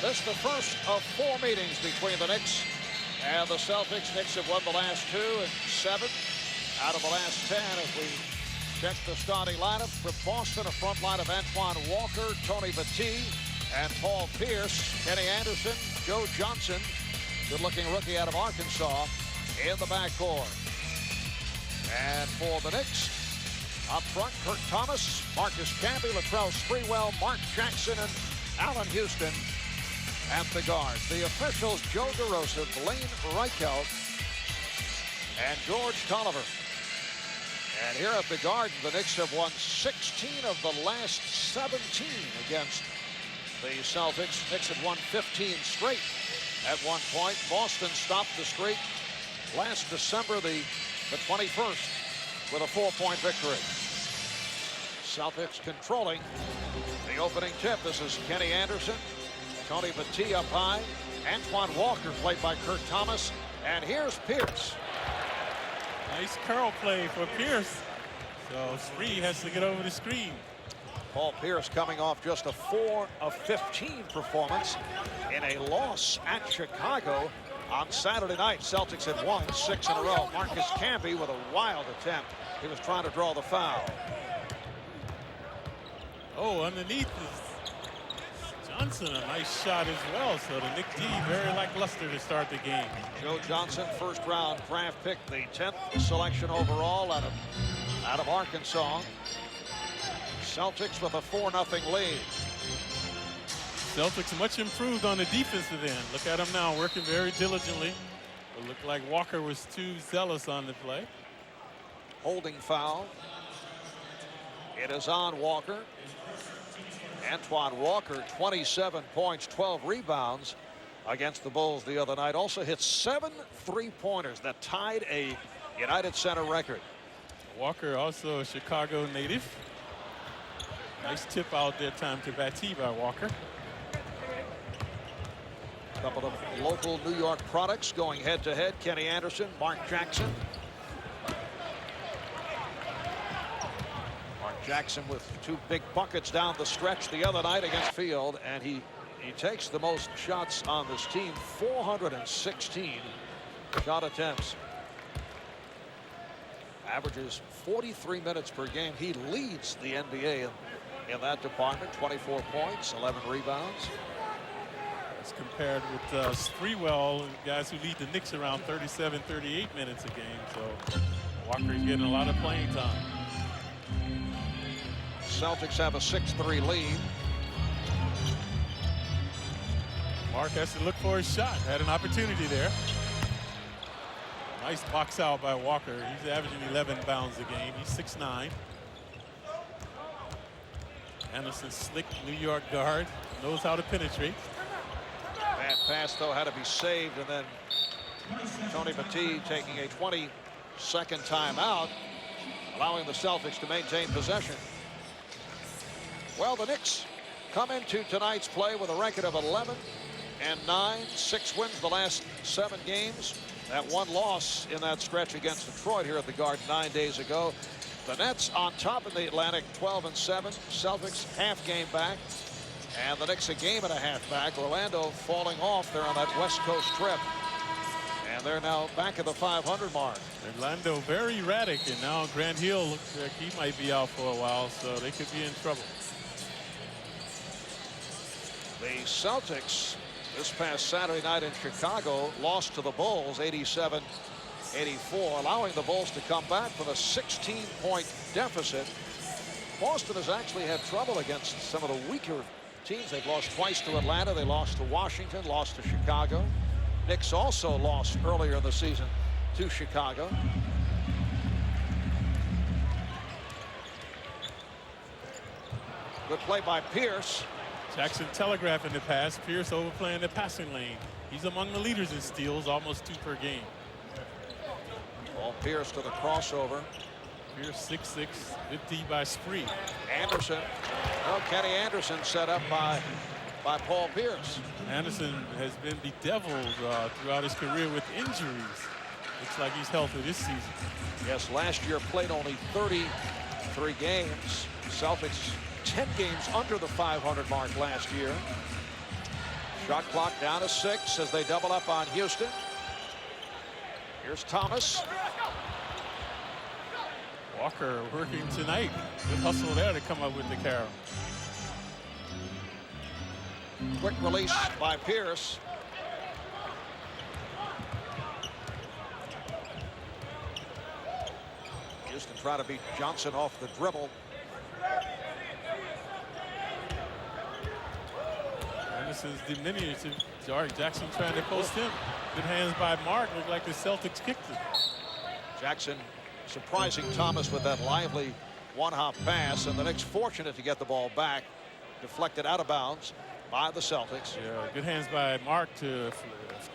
This is the first of 4 meetings between the Knicks and the Celtics. Knicks have won the last 2 and 7 out of the last 10 as we check the starting lineup. For Boston, a front line of Antoine Walker, Tony Battie, and Paul Pierce. Kenny Anderson, Joe Johnson, good-looking rookie out of Arkansas, in the backcourt. And for the Knicks, up front, Kurt Thomas, Marcus Camby, Latrell Sprewell, Mark Jackson, and Allen Houston at the guards. The officials, Joe DeRosa, Blaine Reichelt, and George Tolliver. And here at the Garden, the Knicks have won 16 of the last 17 against the Celtics. Knicks had won 15 straight at one point. Boston stopped the streak last December the 21st with a 4-point victory. Celtics controlling the opening tip. This is Kenny Anderson, Tony Battie up high, Antoine Walker played by Kurt Thomas, and here's Pierce. Nice curl play for Pierce. So Spree has to get over the screen. Paul Pierce coming off just a 4 of 15 performance in a loss at Chicago on Saturday night. Celtics had won 6 in a row. Marcus Camby with a wild attempt. He was trying to draw the foul. Oh, underneath is Johnson, a nice shot as well. So the Knick D very lackluster to start the game. Joe Johnson, first-round draft pick, the 10th selection overall out of Arkansas. Celtics with a 4-0 lead. Celtics much improved on the defensive end. Look at him now, working very diligently. It looked like Walker was too zealous on the play. Holding foul. It is on Walker. Antoine Walker, 27 points, 12 rebounds against the Bulls the other night. Also hit 7 3-pointers that tied a United Center record. Walker also a Chicago native. Nice tip out that time to Battie by Walker. A couple of local New York products going head-to-head. Kenny Anderson, Mark Jackson. Jackson with 2 big buckets down the stretch the other night against Field, and he takes the most shots on this team, 416 shot attempts. Averages 43 minutes per game. He leads the NBA in that department. 24 points, 11 rebounds. As compared with Sprewell, guys who lead the Knicks around 37, 38 minutes a game. So Walker's getting a lot of playing time. Celtics have a 6-3 lead. Mark has to look for his shot. Had an opportunity there. Nice box out by Walker. He's averaging 11 bounds a game. He's 6'9". Anderson, slick New York guard, knows how to penetrate. That pass, though, had to be saved, and then Tony Battie taking a 20-second timeout, allowing the Celtics to maintain possession. Well, the Knicks come into tonight's play with a record of 11-9, 6 wins the last 7 games. That 1 loss in that stretch against Detroit here at the Garden 9 days ago. The Nets on top of the Atlantic, 12-7. Celtics half game back, and the Knicks a game and a half back. Orlando falling off there on that West Coast trip, and they're now back at the 500 mark. Orlando very erratic, and now Grant Hill looks like he might be out for a while, so they could be in trouble. The Celtics this past Saturday night in Chicago lost to the Bulls 87-84, allowing the Bulls to come back with a 16-point deficit. Boston has actually had trouble against some of the weaker teams. They've lost twice to Atlanta. They lost to Washington, lost to Chicago. Knicks also lost earlier in the season to Chicago. Good play by Pierce. Jackson telegraphing the pass. Pierce overplaying the passing lane. He's among the leaders in steals, almost 2 per game. Paul Pierce to the crossover. Pierce 6'6", good D by Spree. Anderson. Well, Kenny Anderson set up by Paul Pierce. Anderson has been bedeviled throughout his career with injuries. Looks like he's healthy this season. Yes, last year played only 33 games. Celtics 10 games under the 500 mark last year. Shot clock down to 6 as they double up on Houston. Here's Thomas. Walker working tonight. Good hustle there to come up with the carry. Quick release by Pierce. Houston trying to beat Johnson off the dribble. Anderson's diminutive. Jackson trying to post him. Good hands by Mark. Looked like the Celtics kicked it. Jackson surprising Thomas with that lively one-hop pass, and the Knicks fortunate to get the ball back. Deflected out of bounds by the Celtics. Yeah, good hands by Mark to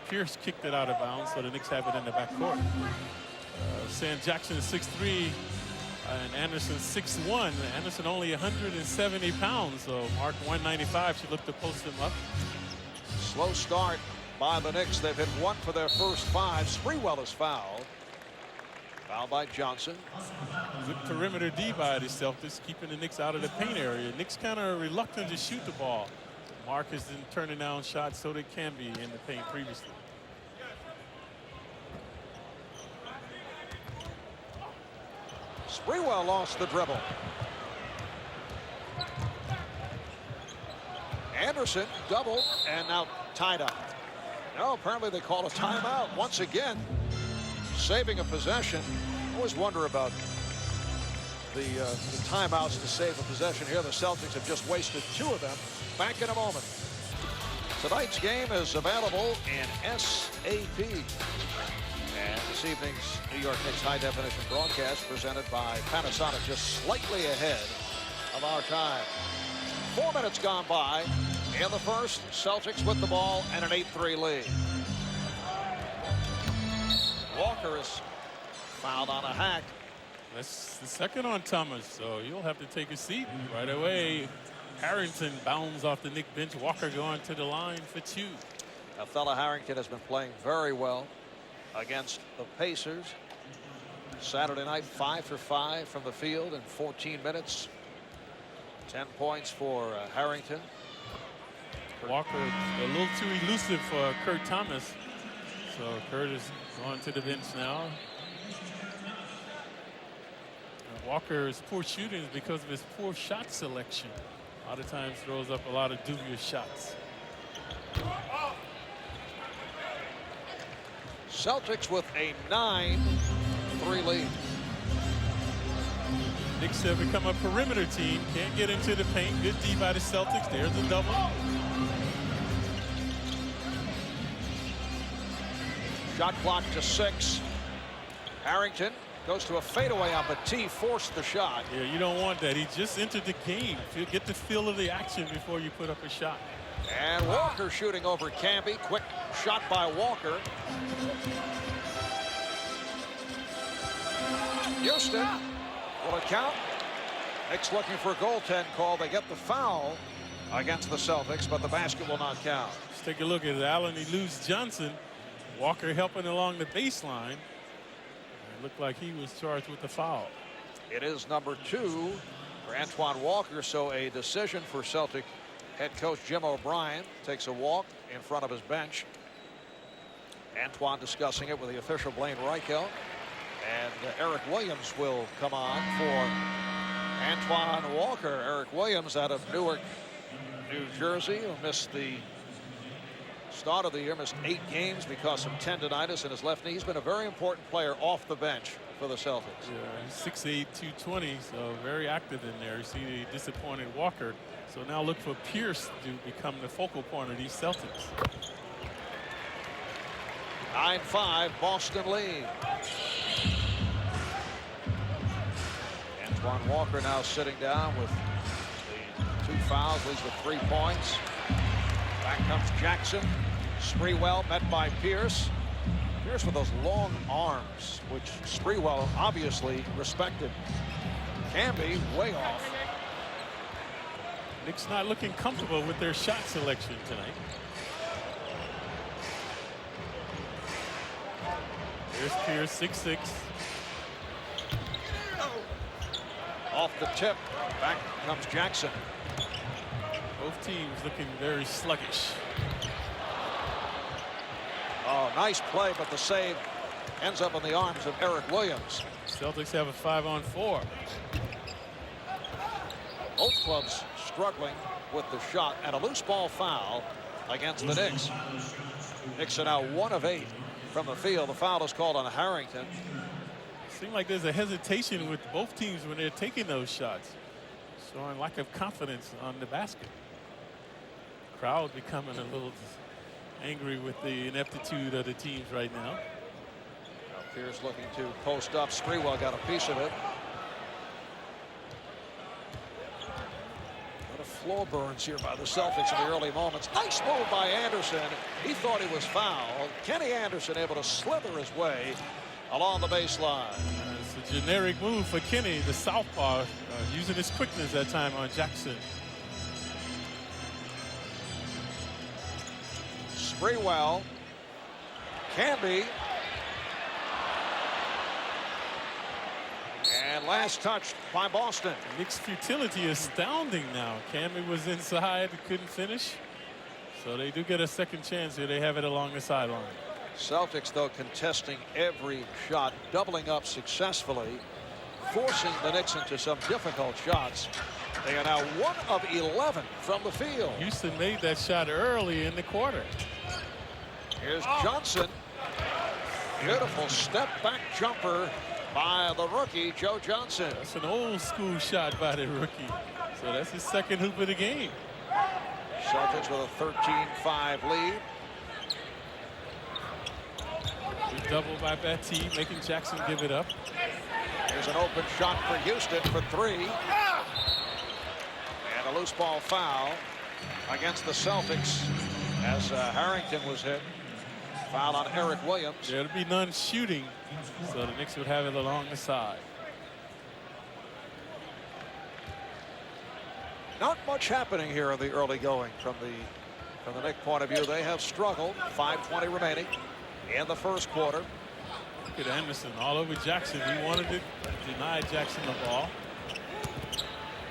Pierce kicked it out of bounds, so the Knicks have it in the backcourt. Saying Jackson is 6'3", and Anderson 6'1". Anderson only 170 pounds, so Mark 195 should look to post him up. Slow start by the Knicks. They've hit 1 for their first 5. Sprewell is fouled. Fouled by Johnson. Good perimeter D by the Celtics, keeping the Knicks out of the paint area. Knicks kind of reluctant to shoot the ball. Mark has been turning down shots so they can be in the paint previously. Sprewell lost the dribble. Anderson double and now tied up. No, apparently they call a timeout once again. Saving a possession. Always wonder about the timeouts to save a possession here. The Celtics have just wasted 2 of them. Back in a moment. Tonight's game is available in SAP. And this evening's New York Knicks high definition broadcast presented by Panasonic, just slightly ahead of our time. 4 minutes gone by in the first. Celtics with the ball and an 8-3 lead. Walker is fouled on a hack. That's the second on Thomas, so you'll have to take a seat right away. Harrington bounds off the Knicks bench. Walker going to the line for 2. Now, fella Harrington has been playing very well against the Pacers. Saturday night, 5 for 5 from the field in 14 minutes. 10 points for Harrington. Walker a little too elusive for Kurt Thomas. So Kurt is going to the bench now. And Walker's poor shooting is because of his poor shot selection. A lot of times throws up a lot of dubious shots. Celtics with a 9-3 lead. Knicks have become a perimeter team. Can't get into the paint. Good D by the Celtics. There's the double. Shot clock to 6. Harrington goes to a fadeaway on Petit, forced the shot. Yeah, you don't want that. He just entered the game. Get the feel of the action before you put up a shot. And Walker shooting over Camby. Quick shot by Walker. Houston, will it count? Knicks looking for a goaltend call. They get the foul against the Celtics, but the basket will not count. Let's take a look at Allen. He loses Johnson. Walker helping along the baseline. It looked like he was charged with the foul. It is number 2 for Antoine Walker, so a decision for Celtic head coach Jim O'Brien. Takes a walk in front of his bench. Antoine discussing it with the official Blaine Reichelt. And Eric Williams will come on for Antoine Walker. Eric Williams out of Newark, New Jersey, who missed the start of the year, missed 8 games because of tendonitis in his left knee. He's been a very important player off the bench for the Celtics. Yeah, 6'8", 220, so very active in there. You see the disappointed Walker. So now look for Pierce to become the focal point of these Celtics. 9-5, Boston lead. Antoine Walker now sitting down with the 2 fouls, leads with 3 points. Back comes Jackson. Sprewell met by Pierce. Pierce with those long arms, which Sprewell obviously respected. Camby way off. Knicks not looking comfortable with their shot selection tonight. There's Pierce, 6'6". Off the tip, back comes Jackson. Both teams looking very sluggish. Oh, nice play, but the save ends up in the arms of Eric Williams. Celtics have a 5-on-4. Both clubs struggling with the shot, and a loose ball foul against the Knicks. Knicks are now 1 of 8 from the field. The foul is called on Harrington. Seems like there's a hesitation with both teams when they're taking those shots, showing lack of confidence on the basket. Crowd becoming a little angry with the ineptitude of the teams right now. Pierce looking to post up. Sprewell got a piece of it. What a floor burns here by the Celtics in the early moments. Nice move by Anderson. He thought he was fouled. Kenny Anderson able to slither his way along the baseline. It's a generic move for Kenny, the southpaw, using his quickness that time on Jackson. Sprewell. Camby. And last touched by Boston. Knicks' futility is astounding now. Camby was inside, couldn't finish. So they do get a second chance here. They have it along the sideline. Celtics, though, contesting every shot, doubling up successfully, forcing the Knicks into some difficult shots. They are now 1 of 11 from the field. Houston made that shot early in the quarter. Here's Johnson. Beautiful step back jumper by the rookie, Joe Johnson. That's an old school shot by the rookie. So that's his second hoop of the game. Celtics with a 13-5 lead. Good double by Batty, making Jackson give it up. Here's an open shot for Houston for 3. And a loose ball foul against the Celtics as Harrington was hit. Foul on Eric Williams. There'll be none shooting, so the Knicks would have it along the side. Not much happening here in the early going from the Knicks point of view. They have struggled. 5:20 remaining in the first quarter. Look at Anderson all over Jackson. He wanted it, denied Jackson the ball.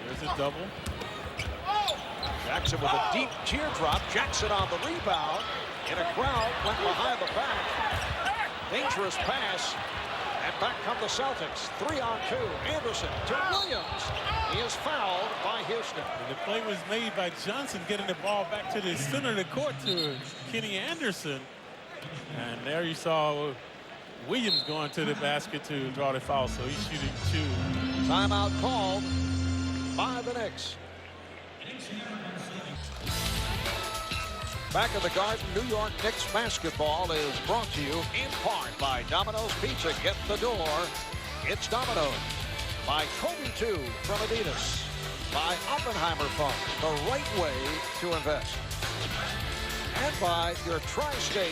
There's a double. Jackson with a deep teardrop. Jackson on the rebound. In a crowd, went behind the back. Dangerous pass. And back come the Celtics. 3-on-2. Anderson to Williams. He is fouled by Houston. And the play was made by Johnson getting the ball back to the center of the court to Kenny Anderson. And there you saw Williams going to the basket to draw the foul, so he's shooting 2. Timeout called by the Knicks. Back in the Garden, New York Knicks basketball is brought to you in part by Domino's Pizza. Get the door. It's Domino's. By Kobe 2 from Adidas. By Oppenheimer Fund, the right way to invest. And by your Tri-State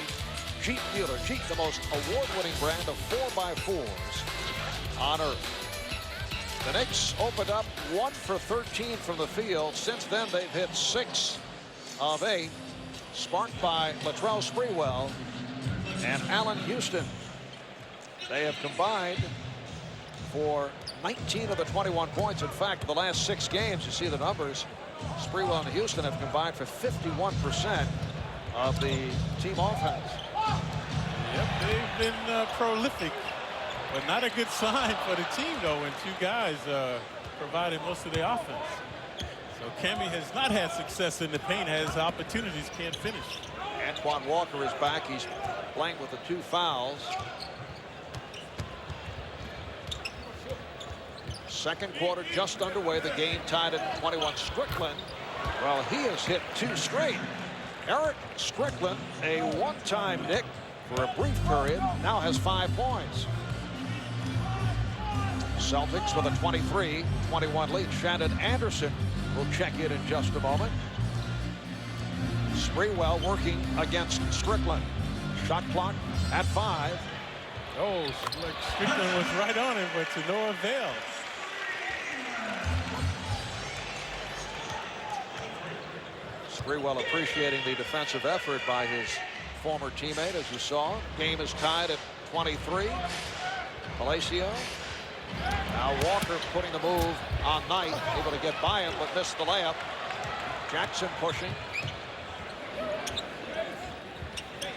Jeep dealer. Jeep, the most award-winning brand of 4x4s on earth. The Knicks opened up 1 for 13 from the field. Since then, they've hit 6 of 8. Sparked by Latrell Sprewell and Allen Houston. They have combined for 19 of the 21 points. In fact, the last 6 games, you see the numbers, Sprewell and Houston have combined for 51% of the team offense. Yep, they've been prolific, but not a good sign for the team, though, when 2 guys provided most of the offense. So Camby has not had success in the paint, has opportunities, can't finish. Antoine Walker is back. He's playing with the 2 fouls. Second quarter just underway. The game tied at 21. Strickland, well, he has hit 2 straight. Eric Strickland, a one-time Knick for a brief period, now has 5 points. Celtics with a 23-21 lead. Shannon Anderson will check in just a moment. Sprewell working against Strickland. Shot clock at 5. Oh, Strickland was right on him, but to no avail. Sprewell appreciating the defensive effort by his former teammate, as you saw. Game is tied at 23. Palacio. Now Walker putting the move on Knight, able to get by him, but missed the layup. Jackson pushing.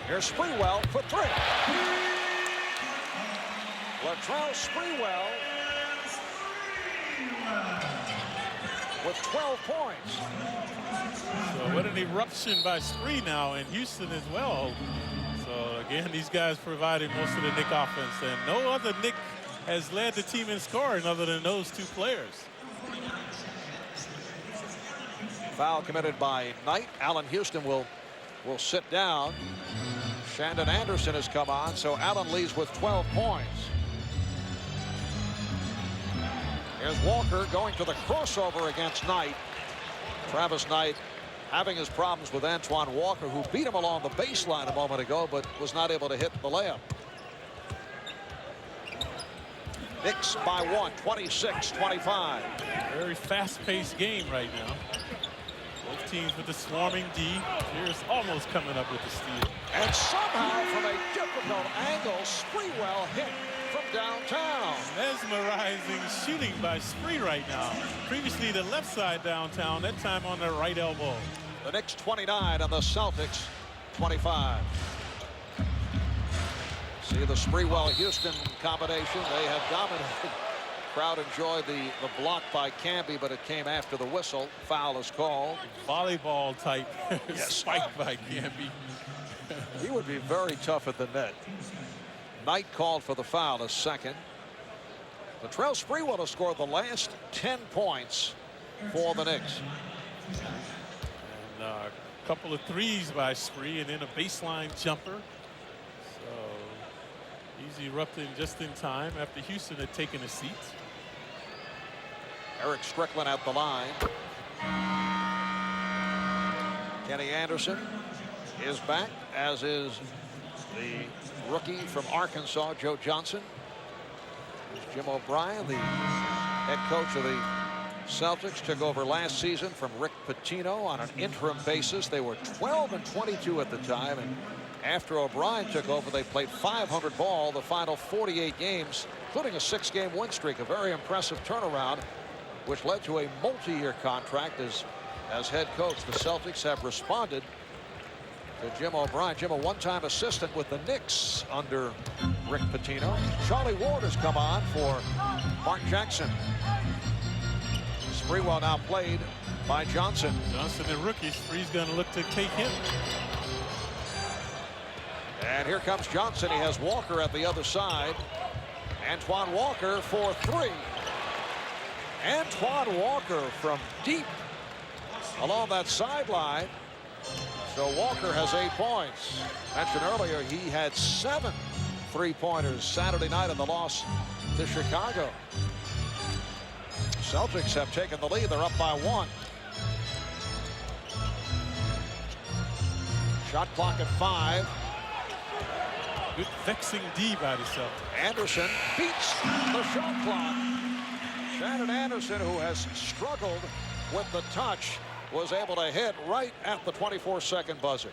Here's Sprewell for three. Latrell Sprewell with 12 points. So what an eruption by Spree now in Houston as well. So again, these guys provided most of the Knick offense, and no other Knick has led the team in scoring other than those two players. Foul committed by Knight. Allen Houston will sit down. Shandon Anderson has come on, so Allen leads with 12 points. Here's Walker going to the crossover against Knight. Travis Knight having his problems with Antoine Walker, who beat him along the baseline a moment ago, but was not able to hit the layup. Knicks by one, 26-25. Very fast-paced game right now. Both teams with the swarming D. Here's almost coming up with the steal. And somehow, from a difficult angle, Sprewell hit from downtown. Mesmerizing shooting by Spree right now. Previously the left side downtown, that time on the right elbow. The Knicks 29 and the Celtics 25. See the Sprewell-Houston combination. They have dominated. Crowd enjoyed the block by Camby, but it came after the whistle. Foul is called. Volleyball type Yes. spike by Camby. He would be very tough at the net. Knight called for the foul, a second. Latrell Sprewell has scored the last 10 points for the Knicks. And a couple of threes by Spree, and then a baseline jumper. So he's erupting just in time after Houston had taken a seat. Eric Strickland at the line. Kenny Anderson is back, as is the rookie from Arkansas, Joe Johnson. There's Jim O'Brien, the head coach of the Celtics, took over last season from Rick Pitino on an interim basis. They were 12-22 at the time, and after O'Brien took over, they played .500 ball the final 48 games, including a 6-game win streak. A very impressive turnaround, which led to a multi-year contract as head coach. The Celtics have responded to Jim O'Brien. Jim, a one-time assistant with the Knicks under Rick Pitino. Charlie Ward has come on for Mark Jackson. Sprewell now played by Johnson. Johnson, the rookie. Spree's going to look to take him. And here comes Johnson. He has Walker at the other side. Antoine Walker for three. Antoine Walker from deep along that sideline. So Walker has 8 points. Mentioned earlier, he had 7 3-pointers Saturday night in the loss to Chicago. Celtics have taken the lead. They're up by 1. Shot clock at 5. Good vexing D by the Celtics. Anderson beats the shot clock. Shandon Anderson, who has struggled with the touch, was able to hit right at the 24-second buzzer.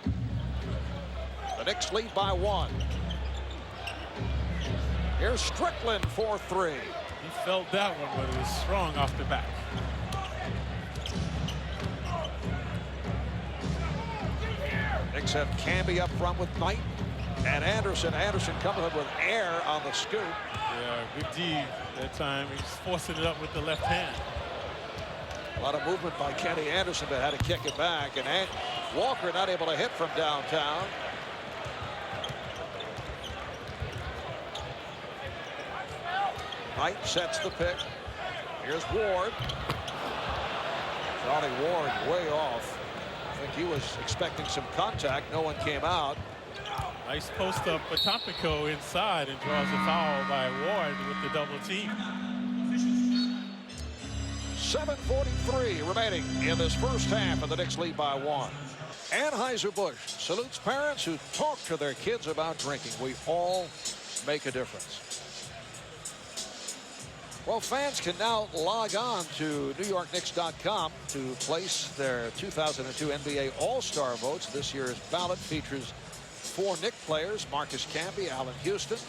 The Knicks lead by 1. Here's Strickland for 3. He felt that one, but it was strong off the back. Knicks have Camby up front with Knight and Anderson. Anderson coming up with air on the scoop. Yeah, good D that time. He's forcing it up with the left hand. A lot of movement by Kenny Anderson, but had to kick it back. And Walker not able to hit from downtown. Knight sets the pick. Here's Ward. Johnny Ward way off. I think he was expecting some contact. No one came out. Nice post up Potampico inside and draws a foul by Ward with the double team. 7:43 remaining in this first half, and the Knicks lead by 1. Anheuser-Busch salutes parents who talk to their kids about drinking. We all make a difference. Well, fans can now log on to NewYorkKnicks.com to place their 2002 NBA All-Star votes. This year's ballot features 4 Knick players: Marcus Camby, Allen Houston,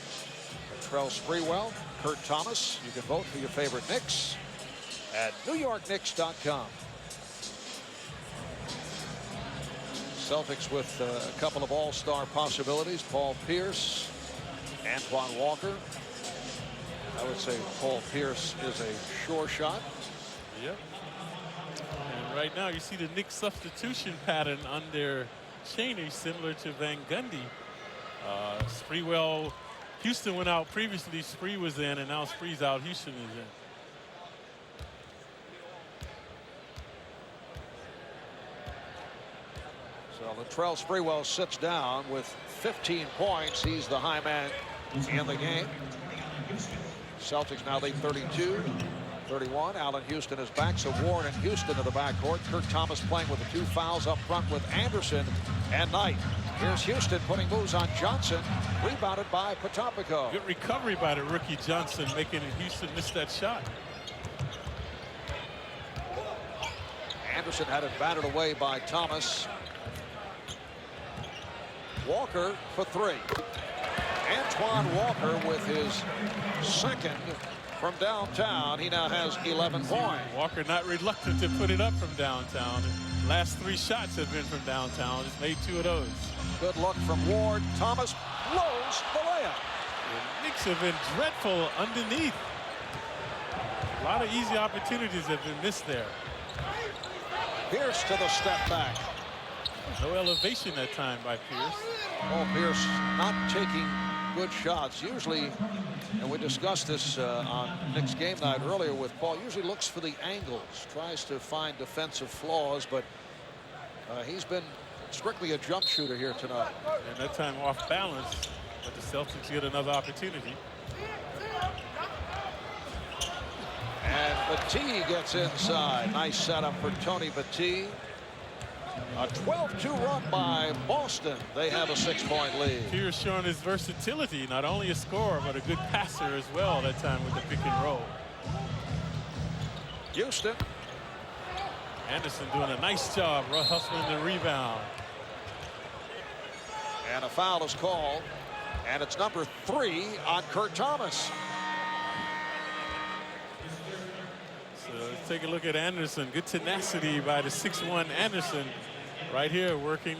Latrell Sprewell, Kurt Thomas. You can vote for your favorite Knicks at NewYorkKnicks.com. Celtics with a couple of all-star possibilities. Paul Pierce, Antoine Walker. I would say Paul Pierce is a sure shot. Yep. And right now you see the Knicks substitution pattern under Chaney, similar to Van Gundy. Sprewell, Houston went out previously. Spree was in, and now Spree's out. Houston is in. So Latrell Sprewell sits down with 15 points. He's the high man in the game. Celtics now lead 32-31. Allen Houston is back, so Ward and Houston in the backcourt. Kurt Thomas playing with the 2 fouls up front with Anderson and Knight. Here's Houston putting moves on Johnson, rebounded by Potopico. Good recovery by the rookie Johnson, making Houston miss that shot. Anderson had it batted away by Thomas. Walker for 3. Antoine Walker with his second from downtown. He now has 11 points. Walker not reluctant to put it up from downtown. Last 3 shots have been from downtown. He's made 2 of those. Good look from Ward. Thomas blows the layup. The Knicks have been dreadful underneath. A lot of easy opportunities have been missed there. Pierce to the step back. No elevation that time by Pierce. Oh, Pierce not taking good shots. Usually, and we discussed this on Knicks game night earlier with Paul, usually looks for the angles, tries to find defensive flaws, but he's been strictly a jump shooter here tonight. And that time off balance, but the Celtics get another opportunity. And Battie gets inside. Nice setup for Tony Battie. A 12-2 run by Boston. They have a 6-point lead. Pierce showing his versatility, not only a scorer, but a good passer as well that time with the pick and roll. Houston. Anderson doing a nice job hustling the rebound. And a foul is called. And it's number 3 on Kurt Thomas. So let's take a look at Anderson. Good tenacity by the 6'1" Anderson. Right here working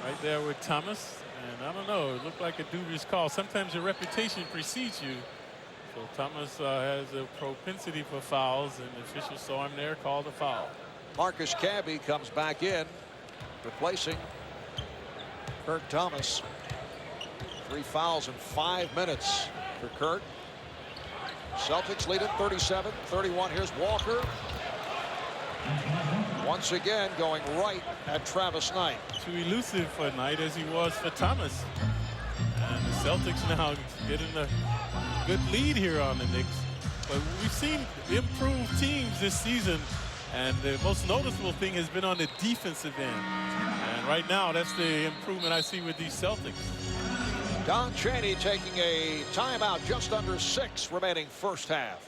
right there with Thomas. And I don't know, it looked like a dubious call. Sometimes your reputation precedes you. So Thomas has a propensity for fouls, and the officials saw him there, called a foul. Marcus Camby comes back in, replacing Kurt Thomas. 3 fouls in 5 minutes for Kurt. Celtics lead it 37-31. Here's Walker. Once again going right at Travis Knight. Too elusive for Knight as he was for Thomas. And the Celtics now getting a good lead here on the Knicks. But we've seen improved teams this season, and the most noticeable thing has been on the defensive end. And right now, that's the improvement I see with these Celtics. Don Chaney taking a timeout, just under 6 remaining first half.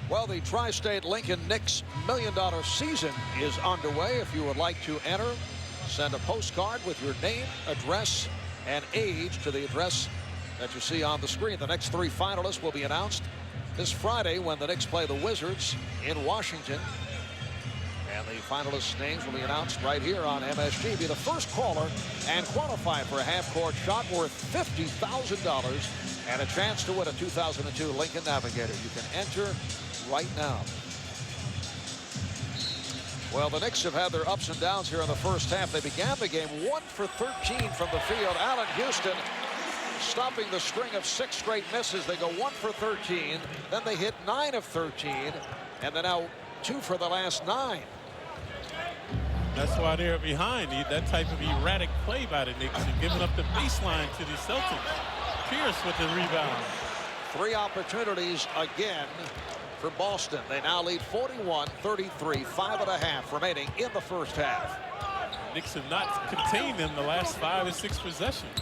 Well, the Tri-State Lincoln Knicks $1 million season is underway. If you would like to enter, send a postcard with your name, address, and age to the address that you see on the screen. The next 3 finalists will be announced this Friday when the Knicks play the Wizards in Washington. And the finalists' names will be announced right here on MSG. Be the first caller and qualify for a half-court shot worth $50,000 and a chance to win a 2002 Lincoln Navigator. You can enter right now. Well, the Knicks have had their ups and downs here in the first half. They began the game 1 for 13 from the field. Allen Houston stopping the string of 6 straight misses. They go 1 for 13. Then they hit 9 of 13. And then now 2 for the last 9. That's why they're behind. That type of erratic play by the Knicks and giving up the baseline to the Celtics. Pierce with the rebound. 3 opportunities again for Boston. They now lead 41-33, 5.5 remaining in the first half. Knicks have not contained them the last 5 or 6 possessions.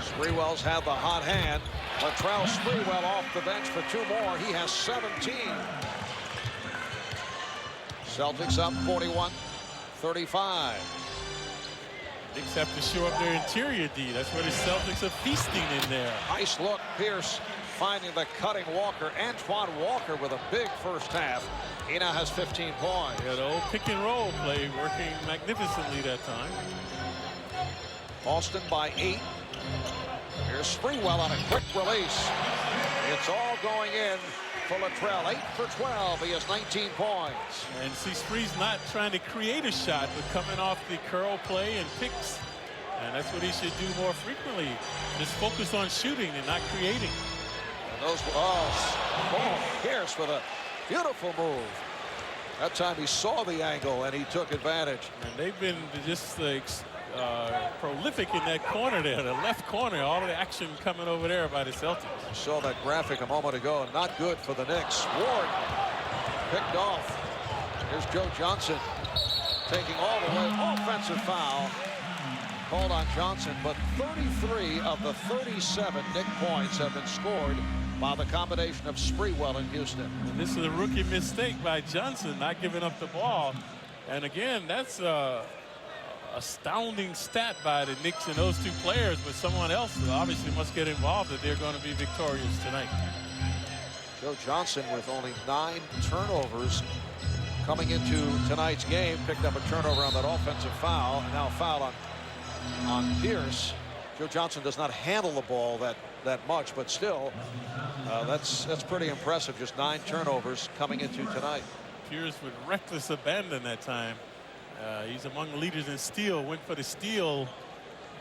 Sprewell's had the hot hand. Latrell Sprewell off the bench for 2 more. He has 17. Celtics up 41-35. Knicks have to show up their interior D. That's where the Celtics are feasting in there. Nice look. Pierce finding the cutting Walker. Antoine Walker with a big first half. He now has 15 points. Yeah, the old pick and roll play working magnificently that time. Boston by 8. Here's Sprewell on a quick release. It's all going in for Latrell. 8 for 12. He has 19 points. And see, Spree's not trying to create a shot, but coming off the curl play and picks. And that's what he should do more frequently. Just focus on shooting and not creating. And those, Pierce with a beautiful move. That time he saw the angle and he took advantage. And they've been just prolific in that corner there, the left corner. All of the action coming over there by the Celtics. I saw that graphic a moment ago. Not good for the Knicks. Ward picked off. Here's Joe Johnson taking all the way. Offensive foul called on Johnson, but 33 of the 37 Knick points have been scored by the combination of Sprewell and Houston. And this is a rookie mistake by Johnson, not giving up the ball. And again, that's a astounding stat by the Knicks and those two players, but someone else obviously must get involved if they're going to be victorious tonight. Joe Johnson with only 9 turnovers coming into tonight's game. Picked up a turnover on that offensive foul, and now a foul on Pierce. Joe Johnson does not handle the ball that much, but still, that's pretty impressive. Just 9 turnovers coming into tonight. Pierce with reckless abandon that time. He's among the leaders in steal. Went for the steal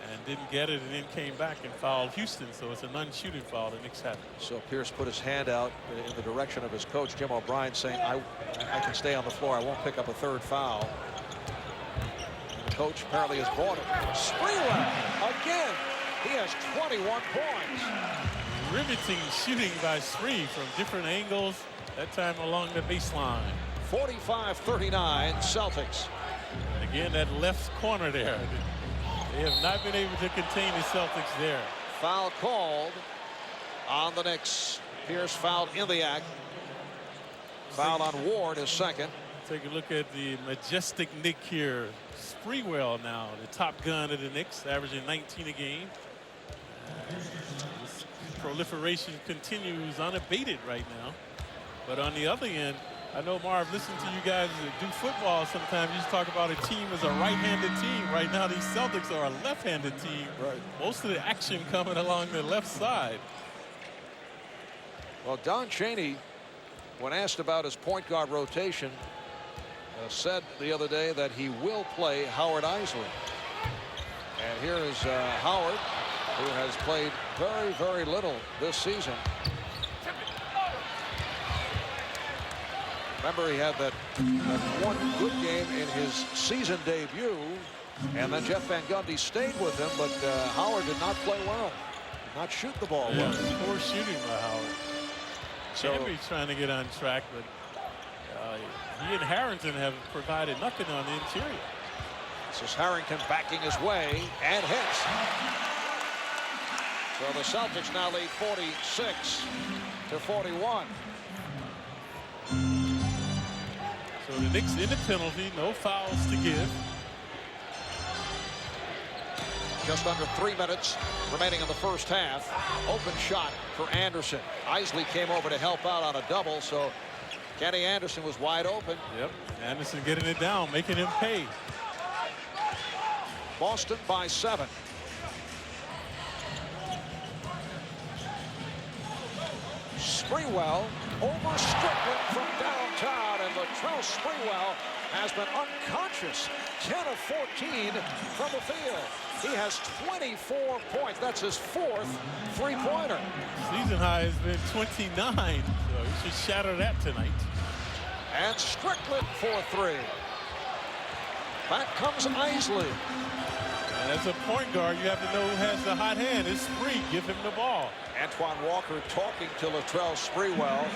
and didn't get it, and then came back and fouled Houston. So it's a non-shooting foul. The Knicks have it. So Pierce put his hand out in the direction of his coach, Jim O'Brien, saying, I can stay on the floor. I won't pick up a 3rd foul. And the coach apparently has bought it. Sprewell again. He has 21 points. Riveting shooting by Spree from different angles, that time along the baseline. 45-39 Celtics. And again, that left corner there. They have not been able to contain the Celtics there. Foul called on the Knicks. Pierce fouled in the act. Foul on Ward is second. Take a look at the majestic Knick here. Sprewell now, the top gun of the Knicks, averaging 19 a game. This proliferation continues unabated right now. But on the other end, I know, Marv, listen to you guys do football sometimes. You just talk about a team as a right-handed team. Right now, these Celtics are a left-handed team. Right. Most of the action coming along the left side. Well, Don Chaney, when asked about his point guard rotation, said the other day that he will play Howard Isley. And here is Howard, who has played very, very little this season. Remember, he had that one good game in his season debut, and then Jeff Van Gundy stayed with him, but Howard did not play well, did not shoot the ball well. Poor shooting by Howard. So Camby's trying to get on track, but he and Harrington have provided nothing on the interior. This is Harrington backing his way and hits. So the Celtics now lead 46-41. So the Knicks in the penalty, no fouls to give. Just under 3 minutes remaining in the first half. Open shot for Anderson. Isley came over to help out on a double, so Kenny Anderson was wide open. Yep, Anderson getting it down, making him pay. Boston by 7. Sprewell over Strickland from downtown, and Latrell Sprewell has been unconscious. 10 of 14 from the field. He has 24 points. That's his 4th three-pointer. Season high has been 29, so he should shatter that tonight. And Strickland for 3. Back comes Isley. And as a point guard, you have to know who has the hot hand. It's Spree. Give him the ball. Antoine Walker talking to Latrell Sprewell.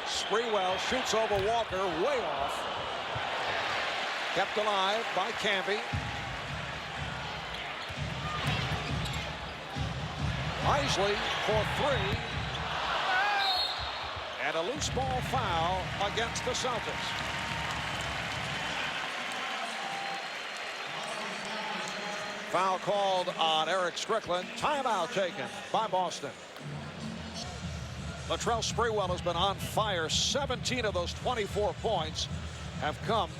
Sprewell shoots over Walker, way off. Kept alive by Camby. Isley for 3. And a loose ball foul against the Celtics. Foul called on Eric Strickland. Timeout taken by Boston. Latrell Sprewell has been on fire. 17 of those 24 points have come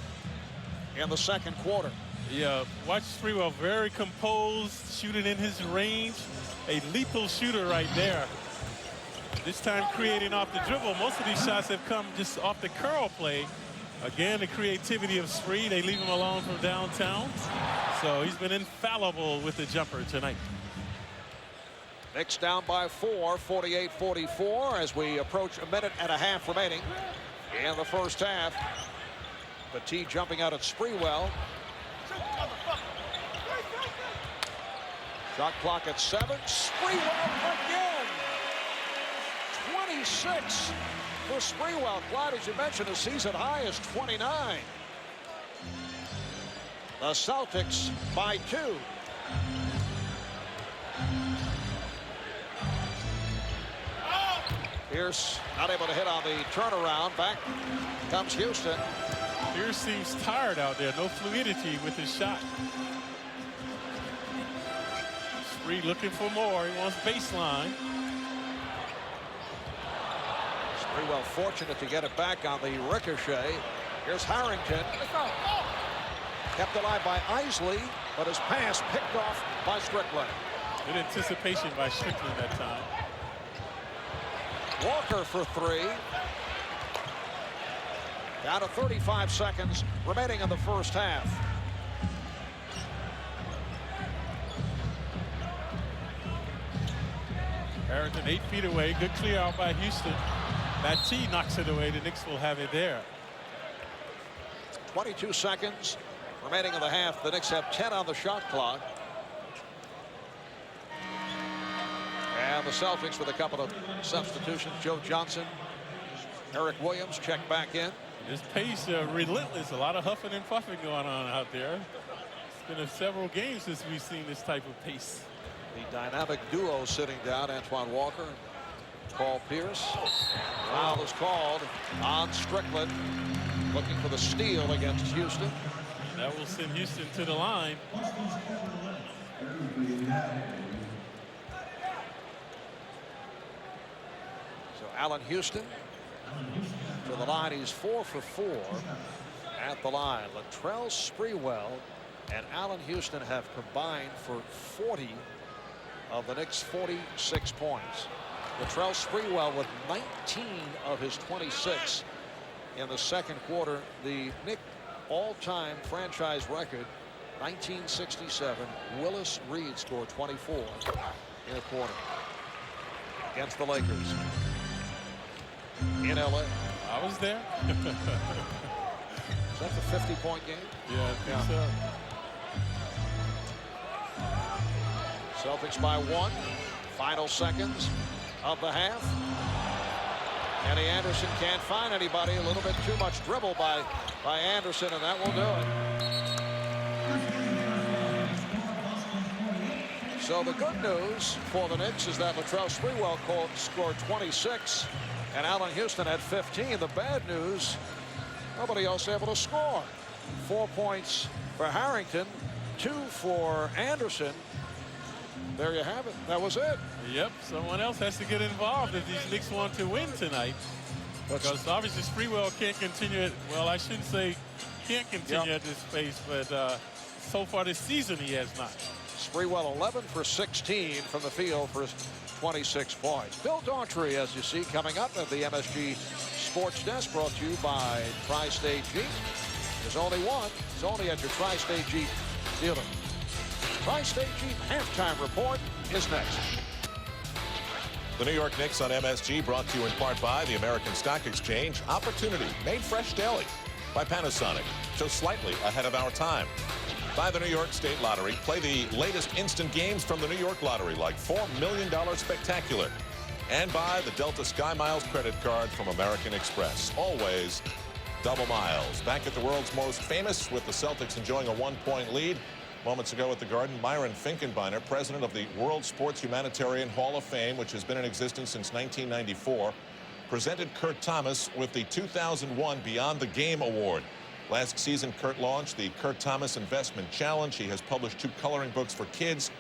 in the second quarter. Yeah, watch Sprewell, very composed, shooting in his range. A lethal shooter right there. This time creating off the dribble. Most of these shots have come just off the curl play. Again, the creativity of Spree. They leave him alone from downtown. So he's been infallible with the jumper tonight. Knicks down by 4, 48-44 as we approach a minute and a half remaining in the first half. Petit jumping out at Sprewell. Shot clock at 7. Sprewell again. 26 for Sprewell. Clyde, as you mentioned, a season high is 29. The Celtics by 2. Pierce not able to hit on the turnaround. Back comes Houston. Pierce seems tired out there. No fluidity with his shot. Spree looking for more. He wants baseline. Sprewell fortunate to get it back on the ricochet. Here's Harrington. Kept alive by Isley, but his pass picked off by Strickland. Good anticipation by Strickland that time. Walker for 3. Down to 35 seconds remaining in the first half. Harrington 8 feet away. Good clear out by Houston. Matty knocks it away. The Knicks will have it there. 22 seconds remaining in the half. The Knicks have 10 on the shot clock. And the Celtics with a couple of substitutions. Joe Johnson, Eric Williams check back in. This pace relentless. A lot of huffing and puffing going on out there. It's been several games since we've seen this type of pace. The dynamic duo sitting down, Antoine Walker and Paul Pierce. Foul is called on Strickland, looking for the steal against Houston. That will send Houston to the line. So Allen Houston to the line. He's 4 for 4 at the line. Latrell Sprewell and Allen Houston have combined for 40 of the Knicks' 46 points. Latrell Sprewell with 19 of his 26 in the second quarter. The Knicks all-time franchise record, 1967. Willis Reed scored 24 in a quarter against the Lakers in LA. I was there. Is that the 50-point game? Yeah, I think so. Celtics by 1. Final seconds of the half. Kenny Anderson can't find anybody. A little bit too much dribble by Anderson, and that will do it. So the good news for the Knicks is that Latrell Sprewell scored 26 and Allen Houston had 15. The bad news, nobody else able to score. 4 points for Harrington, 2 for Anderson. There you have it. That was it. Yep, someone else has to get involved if these Knicks want to win tonight. Because obviously Sprewell can't continue it. Well, I shouldn't say can't continue at this pace, but so far this season he has not. Sprewell 11 for 16 from the field for his 26 points. Bill Daughtry, as you see, coming up at the MSG Sports Desk, brought to you by Tri-State Jeep. There's only one. It's only at your Tri-State Jeep dealer. Tri-State Jeep halftime report is next. The New York Knicks on MSG, brought to you in part by the American Stock Exchange. Opportunity made fresh daily by Panasonic, so slightly ahead of our time. By the New York State Lottery, play the latest instant games from the New York Lottery, like $4 million Spectacular. And by the Delta Sky Miles credit card from American Express. Always double miles. Back at the world's most famous, with the Celtics enjoying a 1-point lead. Moments ago at the Garden, Myron Finkenbeiner, president of the World Sports Humanitarian Hall of Fame, which has been in existence since 1994, presented Kurt Thomas with the 2001 Beyond the Game Award. Last season, Kurt launched the Kurt Thomas Investment Challenge. He has published 2 coloring books for kids,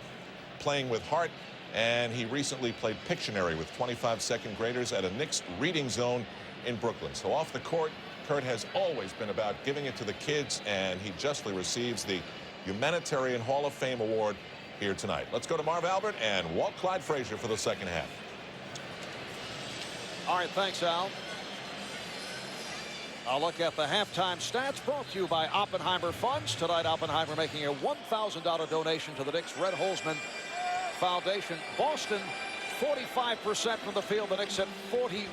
Playing with Heart and he recently played Pictionary with 25 second graders at a Knicks reading zone in Brooklyn. So off the court, Kurt has always been about giving it to the kids, and he justly receives the Humanitarian Hall of Fame Award here tonight. Let's go to Marv Albert and Walt Clyde Frazier for the second half. All right, thanks, Al. I'll look at the halftime stats brought to you by Oppenheimer Funds. Tonight, Oppenheimer making a $1,000 donation to the Knicks Red Holzman Foundation. Boston, 45% from the field. The Knicks at 41%.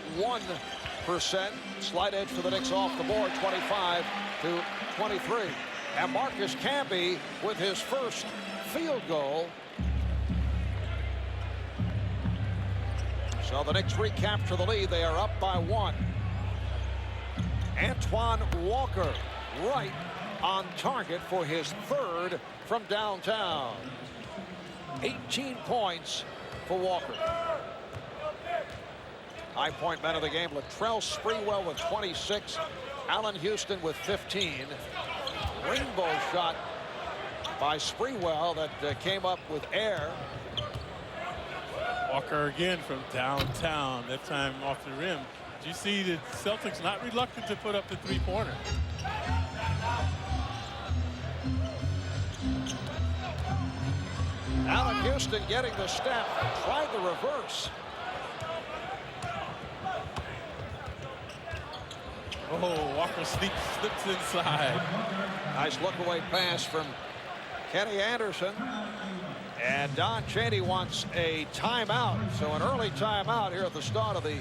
Slight edge for the Knicks off the board, 25-23. And Marcus Camby with his first field goal. So the Knicks recapture the lead. They are up by 1. Antoine Walker right on target for his third from downtown. 18 points for Walker. High point man of the game, Latrell Sprewell with 26. Allen Houston with 15. Rainbow shot by Sprewell that came up with air. Walker again from downtown, that time off the rim. Did you see the Celtics not reluctant to put up the three-pointer? Allen Houston getting the step, tried the reverse. Oh, Walker slips inside. Nice look-away pass from Kenny Anderson. And Don Chaney wants a timeout. So an early timeout here at the start of the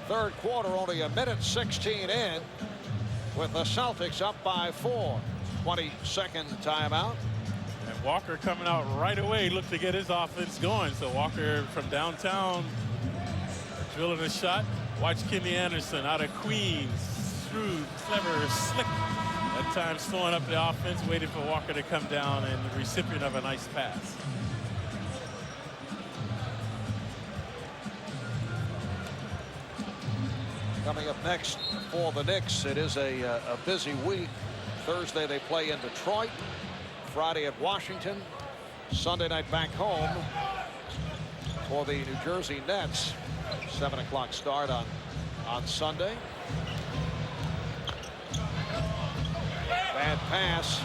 third quarter. Only a minute 16 in with the Celtics up by 4. 22nd timeout. And Walker coming out right away, looked to get his offense going. So Walker from downtown drilling a shot. Watch Kenny Anderson out of Queens. Shrewd, clever, slick. At times throwing up the offense, waiting for Walker to come down, and the recipient of a nice pass. Coming up next for the Knicks, it is a busy week. Thursday they play in Detroit. Friday at Washington. Sunday night back home for the New Jersey Nets. 7 o'clock start on Sunday. Bad pass.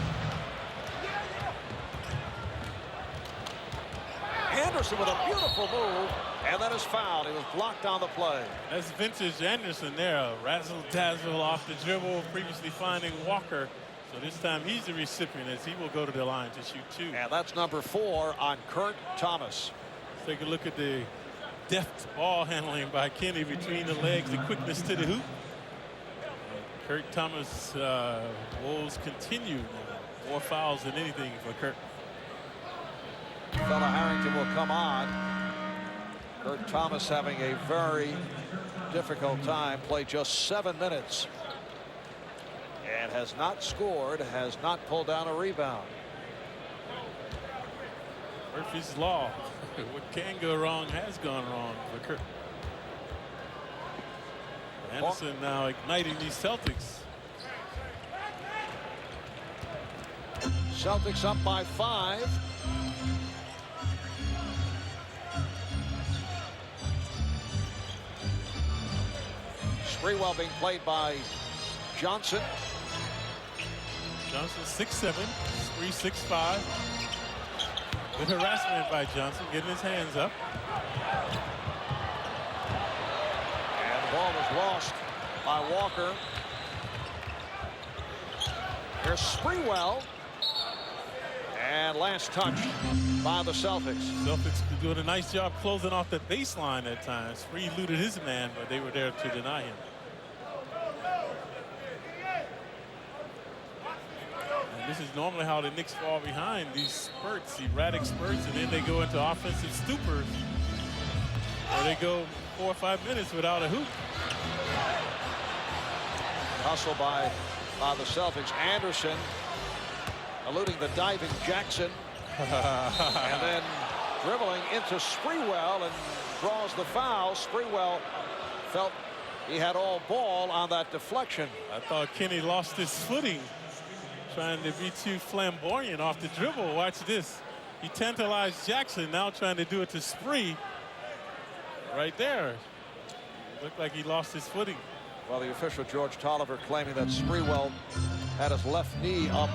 Anderson with a beautiful move, and that is fouled. He was blocked on the play. That's vintage Anderson there. A razzle-dazzle off the dribble, previously finding Walker. So this time he's the recipient as he will go to the line to shoot 2. And that's number 4 on Kurt Thomas. Let's take a look at the deft ball handling by Kenny between the legs, the quickness to the hoop. Kurt Thomas woes continue. More fouls than anything for Kurt. Fella Harrington will come on. Kurt Thomas having a very difficult time. Played just 7 minutes. And has not scored, has not pulled down a rebound. Murphy's Law. What can go wrong has gone wrong for Kurt. Anderson now igniting these Celtics. Celtics up by 5. Sprewell being played by Johnson. Johnson 6'7", Spree 6'5". Good harassment by Johnson, getting his hands up. And the ball was lost by Walker. Here's Sprewell. And last touch by the Celtics. Celtics doing a nice job closing off the baseline at times. Spree eluded his man, but they were there to deny him. And this is normally how the Knicks fall behind, these spurts, erratic spurts, and then they go into offensive stupors. Or they go 4 or 5 minutes without a hoop. Hustle by the Celtics. Anderson eluding the diving Jackson. And then dribbling into Sprewell and draws the foul. Sprewell felt he had all ball on that deflection. I thought Kenny lost his footing trying to be too flamboyant off the dribble. Watch this. He tantalized Jackson, now trying to do it to Spree. Right there. Looked like he lost his footing. Well, the official, George Tolliver, claiming that Sprewell had his left knee up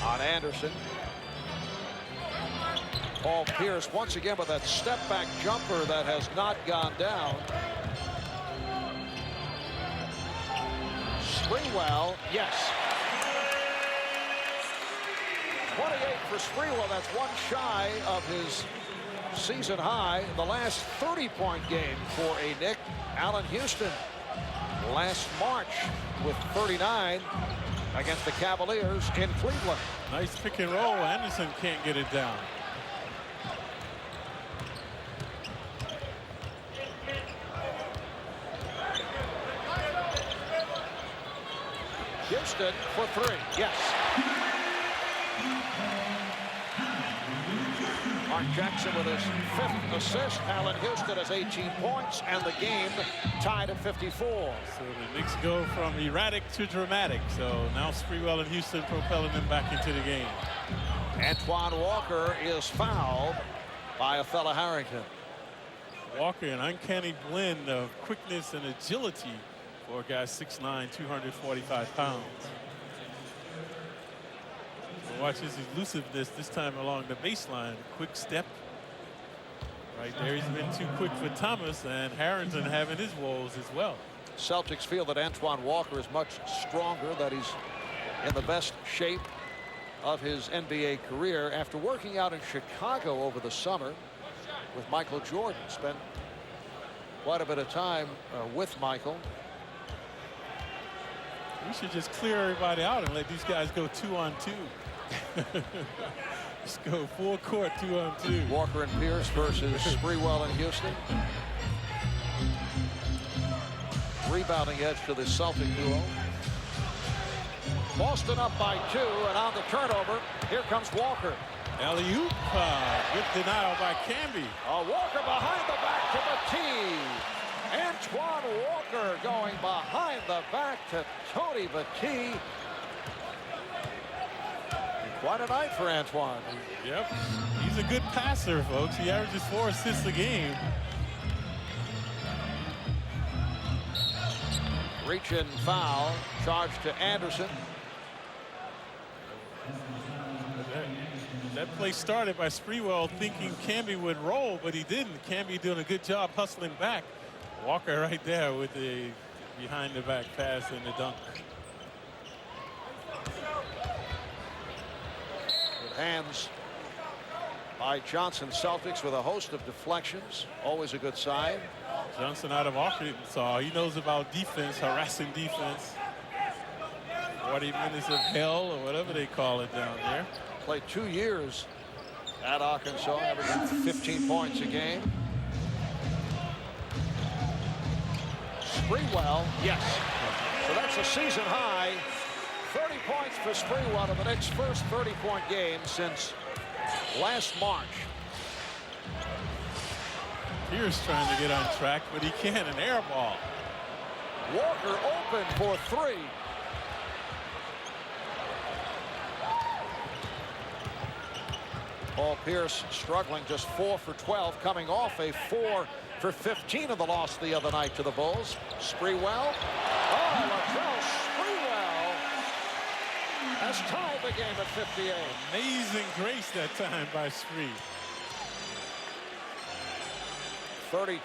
on Anderson. Paul Pierce once again with that step back jumper that has not gone down. Sprewell, yes. 28 for Sprewell. That's one shy of his season high. The last 30-point game for a Knick, Allen Houston, last March with 39 against the Cavaliers in Cleveland. Nice pick and roll. Anderson can't get it down. Houston for three. Yes. Mark Jackson with his 5th assist. Allen Houston has 18 points, and the game tied at 54. So the Knicks go from erratic to dramatic. So now Sprewell and Houston propelling them back into the game. Antoine Walker is fouled by a fella Harrington. Walker, an uncanny blend of quickness and agility for a guy 6'9", 245 pounds. Watch his elusiveness this time along the baseline. Quick step. Right there, he's been too quick for Thomas, and Harrington having his woes as well. Celtics feel that Antoine Walker is much stronger, that he's in the best shape of his NBA career after working out in Chicago over the summer with Michael Jordan. Spent quite a bit of time with Michael. We should just clear everybody out and let these guys go 2-on-2. Just go full court 2-on-2. Walker and Pierce versus Sprewell and Houston. Rebounding edge to the Celtic duo. Boston up by 2, and on the turnover, here comes Walker. Alley-oop, good denial by Camby. Walker behind the back to the tee. Antoine Walker going behind the back to Tony Battie. Quite a night for Antoine. Yep, he's a good passer, folks. He averages 4 assists a game. Reach in foul, charge to Anderson. That play started by Sprewell thinking Camby would roll, but he didn't. Camby doing a good job hustling back. Walker right there with the behind the back pass and the dunk. Good hands by Johnson. Celtics with a host of deflections. Always a good sign. Johnson out of Arkansas. He knows about defense, harassing defense. 40 minutes of hell or whatever they call it down there. Played 2 years at Arkansas, averaging 15 points a game. Sprewell, yes. So that's a season high. 30 points for Sprewell in the Knicks' first 30-point game since last March. Pierce trying to get on track, but he can't. An air ball. Walker open for 3. Paul Pierce struggling, just 4 for 12, coming off a 4 for 15 of the loss the other night to the Bulls. Sprewell. Oh, Latrell Sprewell has tied the game at 58. Amazing grace that time by Spree. 32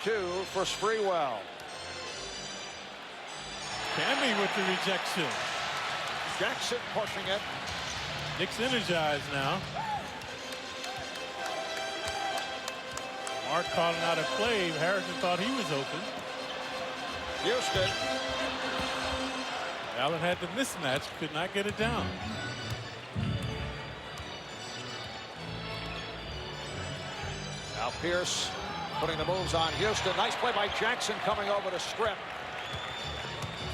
for Sprewell. Camby with the rejection. Jackson pushing it. Knicks energized now. Mark calling out a play. Harrison thought he was open. Houston. Allen had the mismatch, could not get it down. Now Pierce putting the moves on Houston. Nice play by Jackson coming over to strip.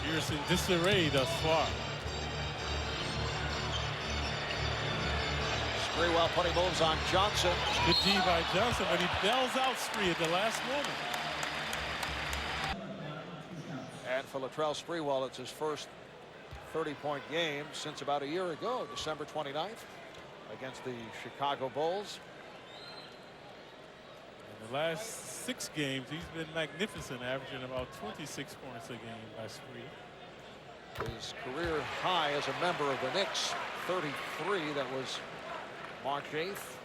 Pierce in disarray thus far. Sprewell putting moves on Johnson. Good D by Johnson, but he bails out Spree at the last moment. And for Latrell Sprewell, it's his first 30-point game since about a year ago, December 29th, against the Chicago Bulls. The last 6 games, he's been magnificent, averaging about 26 points a game by Spree. His career high as a member of the Knicks, 33. That was March 8th.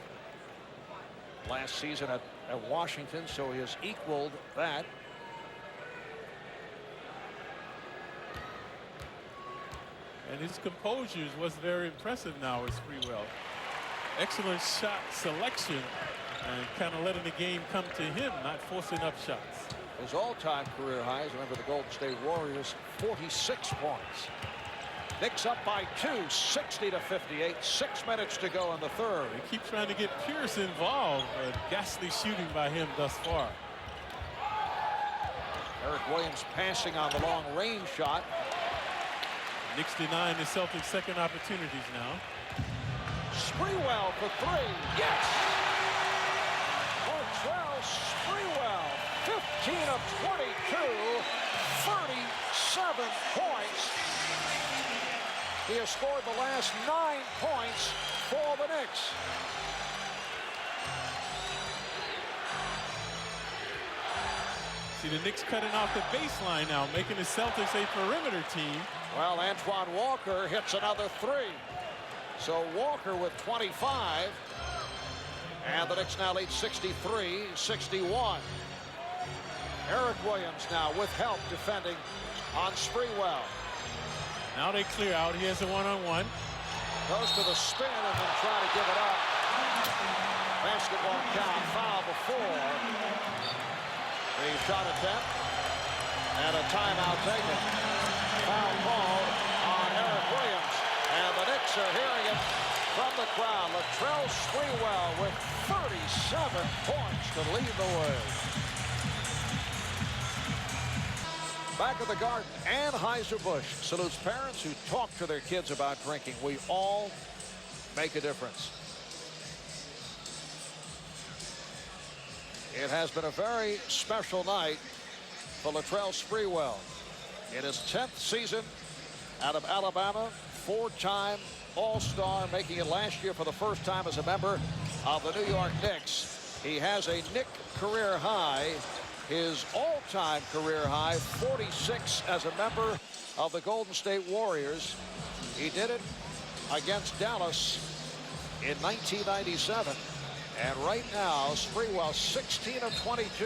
Last season at Washington, so he has equaled that. And his composure was very impressive now with Sprewell. Excellent shot selection and kind of letting the game come to him, not forcing up shots. His all-time career high as a member of the Golden State Warriors, 46 points. Knicks up by 2, 60-58. 6 minutes to go in the third. They keep trying to get Pierce involved, but ghastly shooting by him thus far. Eric Williams passing on the long-range shot. Knicks denying the Celtics second opportunities now. Sprewell for 3. Yes! Latrell Sprewell, 15 of 22, 37 points. He has scored the last 9 points for the Knicks. See the Knicks cutting off the baseline now, making the Celtics a perimeter team. Well, Antoine Walker hits another 3. So Walker with 25. And the Knicks now lead 63-61. Eric Williams now with help defending on Sprewell. Now they clear out. He has a one-on-one. Goes to the spin and then try to give it up. Basketball count, foul before the shot attempt. And a timeout taken. Foul called on Eric Williams. And the Knicks are hearing it from the crowd. Latrell Sprewell with 37 points to lead the way. Back at the Garden, Anheuser-Busch salutes parents who talk to their kids about drinking. We all make a difference. It has been a very special night for Latrell Sprewell. In his 10th season out of Alabama, 4-time All-Star, making it last year for the first time as a member of the New York Knicks. He has a Knick career high. His all-time career high, 46 as a member of the Golden State Warriors. He did it against Dallas in 1997. And right now, Sprewell, 16 of 22,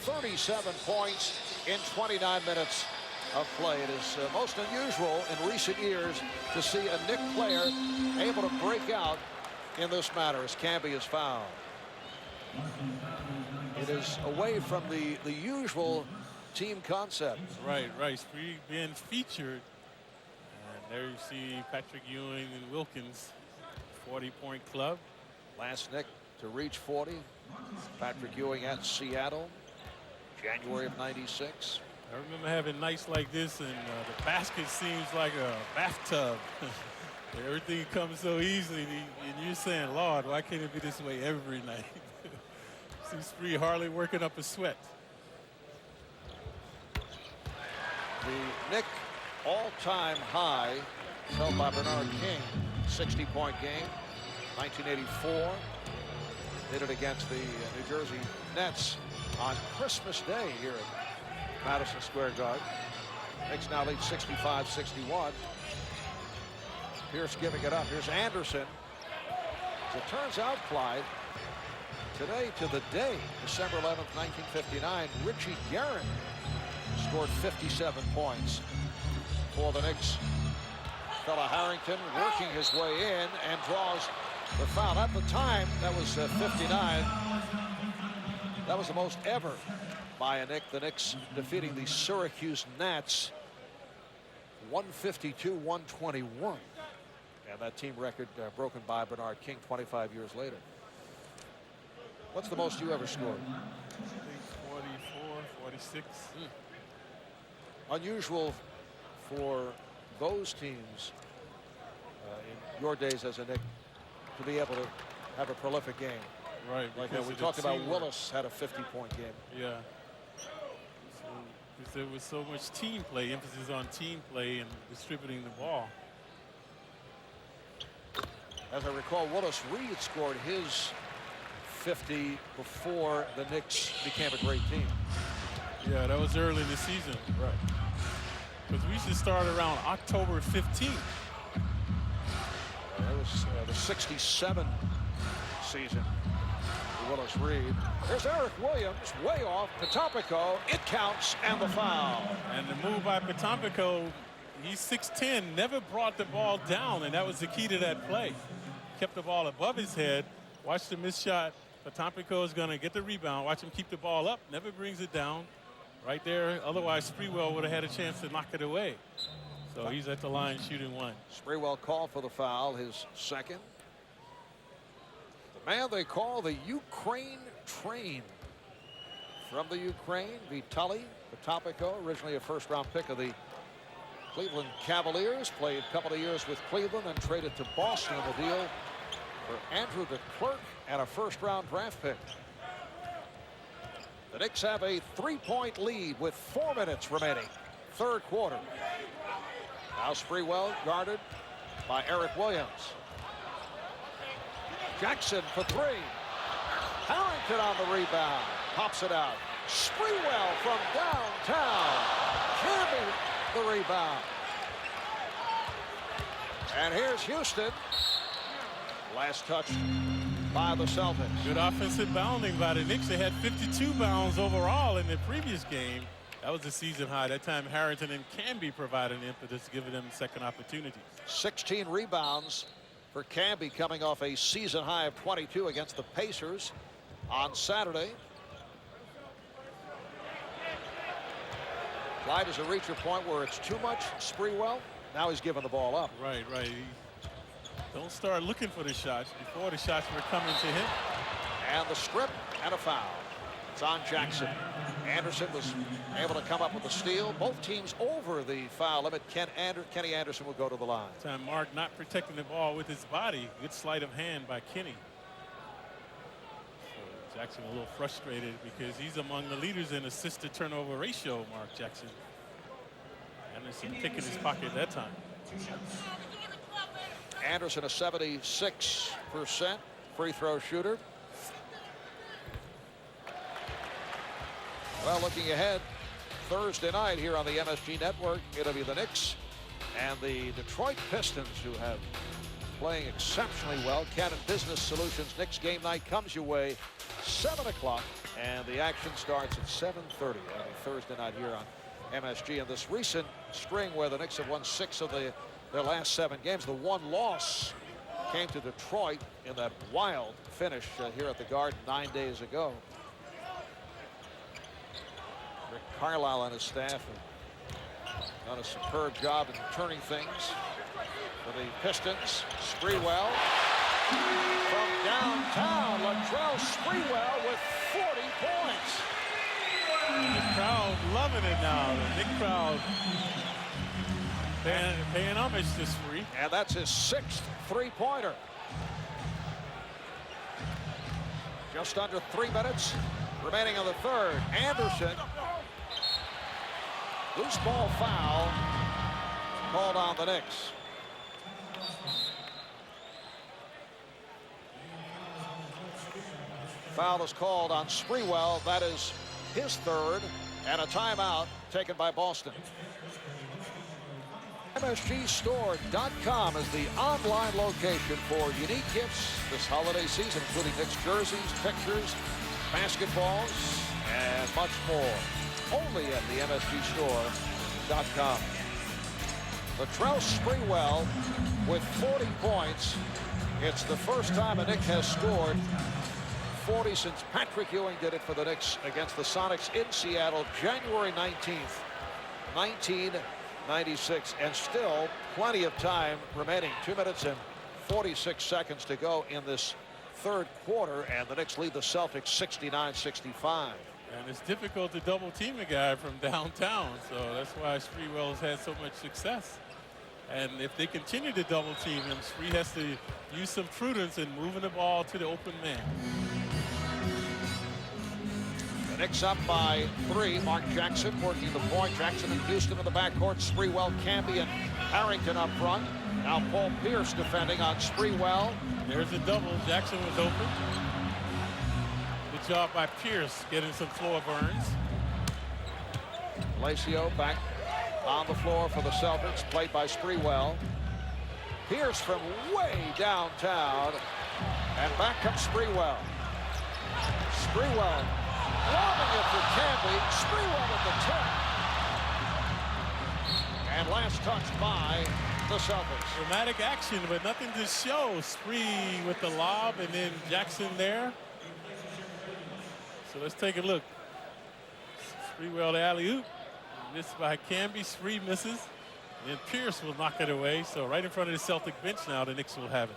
37 points in 29 minutes of play. It is most unusual in recent years to see a Knick player able to break out in this manner as Camby is fouled. It is away from the usual team concept. Right. Spree being featured. And there you see Patrick Ewing and Wilkins, 40-point club. Last Knick to reach 40. Patrick Ewing at Seattle, January of '96. I remember having nights like this, and the basket seems like a bathtub. Everything comes so easily, and you're saying, Lord, why can't it be this way every night? See Spree hardly working up a sweat. The Knick all-time high held by Bernard King, 60-point game, 1984. Did it against the New Jersey Nets on Christmas Day here at Madison Square Garden. Knicks now lead 65-61. Pierce giving it up. Here's Anderson. As it turns out, Clyde, today to the day, December 11th, 1959, Richie Guerin scored 57 points for the Knicks. Fella Harrington working his way in and draws the foul. At the time, that was 59. That was the most ever by a Knick. The Knicks defeating the Syracuse Gnats 152-121. And that team record broken by Bernard King 25 years later. What's the most you ever scored? I think 44, 46. Unusual for those teams in your days as a Knick to be able to have a prolific game. Right. Like we talked about, Willis had a 50-point game. Yeah. So, there was so much team play, emphasis on team play and distributing the ball. As I recall, Willis Reed scored his 50 before the Knicks became a great team. Yeah, that was early in the season. Right. Because we should start around October 15th. That was the 67 season. Willis Reed. There's Eric Williams, way off. Potampico, it counts, and the foul. And the move by Potampico, he's 6'10", never brought the ball down, and that was the key to that play. Kept the ball above his head. Watch the missed shot. Potampico is going to get the rebound. Watch him keep the ball up. Never brings it down. Right there. Otherwise, Sprewell would have had a chance to knock it away. So he's at the line shooting one. Sprewell called for the foul, his second. The man they call the Ukraine Train. From the Ukraine, Vitaly Potampico, originally a first-round pick of the Cleveland Cavaliers, played a couple of years with Cleveland and traded to Boston in the deal for Andrew DeClerc and a first-round draft pick. The Knicks have a 3-point lead with 4 minutes remaining. Third quarter. Now Sprewell guarded by Eric Williams. Jackson for three. Harrington on the rebound. Pops it out. Sprewell from downtown. Canby the rebound. And here's Houston. Last touch by the Celtics. Good offensive bounding by the Knicks. They had 52 bounds overall in the previous game. That was the season high. That time Harrington and Canby provided an impetus, giving them second opportunities. 16 rebounds for Canby, coming off a season high of 22 against the Pacers on Saturday. Clyde is a reacher point where it's too much. Sprewell, now he's giving the ball up. Right. Don't start looking for the shots before the shots were coming to him. And the strip and a foul. It's on Jackson. Anderson was able to come up with a steal. Both teams over the foul limit. Kenny Anderson will go to the line. Time Mark not protecting the ball with his body. Good sleight of hand by Kenny. So Jackson a little frustrated because he's among the leaders in assist to turnover ratio, Mark Jackson. Anderson picking his pocket that time. Anderson, a 76% free throw shooter. Well, looking ahead, Thursday night here on the MSG Network, it'll be the Knicks and the Detroit Pistons, who have playing exceptionally well. Cannon Business Solutions Knicks game night comes your way 7 o'clock, and the action starts at 7:30. That'll be Thursday night here on MSG. And this recent string where the Knicks have won 6 of their last 7 games, the one loss came to Detroit in that wild finish here at the Garden 9 days ago. Rick Carlisle and his staff have done a superb job in turning things for the Pistons. Sprewell from downtown. Latrell Sprewell with 40 points. And the crowd loving it now. The Knick crowd paying homage to Spree. And that's his 6th three-pointer. Just under 3 minutes remaining in the third. Anderson. Loose ball foul called on the Knicks. Foul is called on Sprewell. That is his third, and a timeout taken by Boston. MSGstore.com is the online location for unique gifts this holiday season, including Knicks jerseys, pictures, basketballs, and much more. Only at the MSGstore.com. Latrell Sprewell with 40 points. It's the first time a Knick has scored 40 since Patrick Ewing did it for the Knicks against the Sonics in Seattle, January 19th, 1996. And still plenty of time remaining. 2 minutes and 46 seconds to go in this third quarter, and the Knicks lead the Celtics 69-65. And it's difficult to double team a guy from downtown, so that's why Sprewell has had so much success. And if they continue to double team him, Spree has to use some prudence in moving the ball to the open man. The Knicks up by 3. Mark Jackson working the point. Jackson and Houston in the backcourt. Sprewell, Canby, and Harrington up front. Now Paul Pierce defending on Sprewell. There's a double. Jackson was open. Good job by Pierce getting some floor burns. Lacio back on the floor for the Celtics, played by Sprewell. Pierce from way downtown, and back comes Sprewell. Sprewell lobbing it for Camby. Sprewell at the tip. And last touched by the Celtics. Dramatic action, but nothing to show. Spree with the lob, and then Jackson there. So let's take a look. Sprewell the alley-oop. Missed by Camby. Spree misses. And then Pierce will knock it away. So right in front of the Celtic bench now, the Knicks will have it.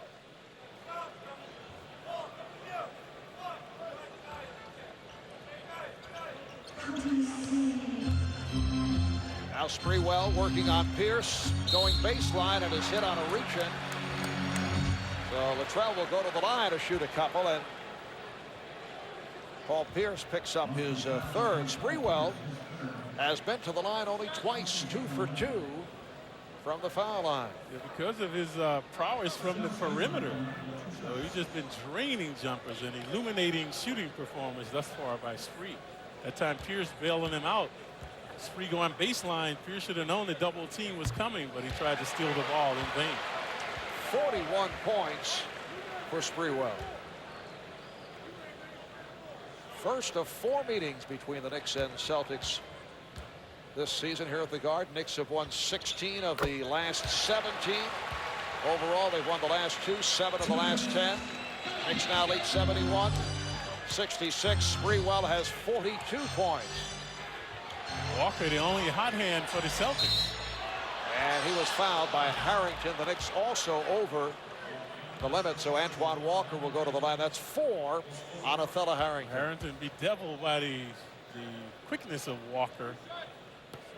Now Sprewell working on Pierce, going baseline, and is hit on a reach-in. So Latrell will go to the line to shoot a couple, and Paul Pierce picks up his third. Sprewell has been to the line only twice, 2 for 2 from the foul line. Yeah, because of his prowess from the perimeter. So he's just been draining jumpers and illuminating shooting performance thus far by Spree. That time Pierce bailing him out. Spree going baseline. Pierce should have known the double team was coming, but he tried to steal the ball in vain. 41 points for Sprewell. First of 4 meetings between the Knicks and Celtics this season here at the Garden. Knicks have won 16 of the last 17. Overall, they've won the last 2, 7 of the last 10. Knicks now lead 71-66. Sprewell has 42 points. Walker, the only hot hand for the Celtics. And he was fouled by Harrington. The Knicks also over the limit, so Antoine Walker will go to the line. That's 4 on Othello Harrington. Harrington bedeviled by the quickness of Walker.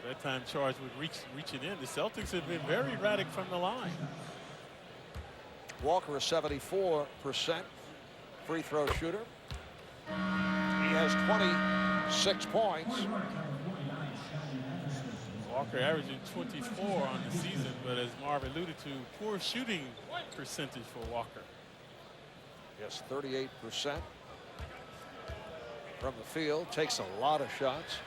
That time charged with reaching in. The Celtics have been very erratic from the line. Walker is 74% free throw shooter. He has 26 points. Walker averaging 24 on the season, but as Marv alluded to, poor shooting percentage for Walker. Yes, 38% from the field. Takes a lot of shots.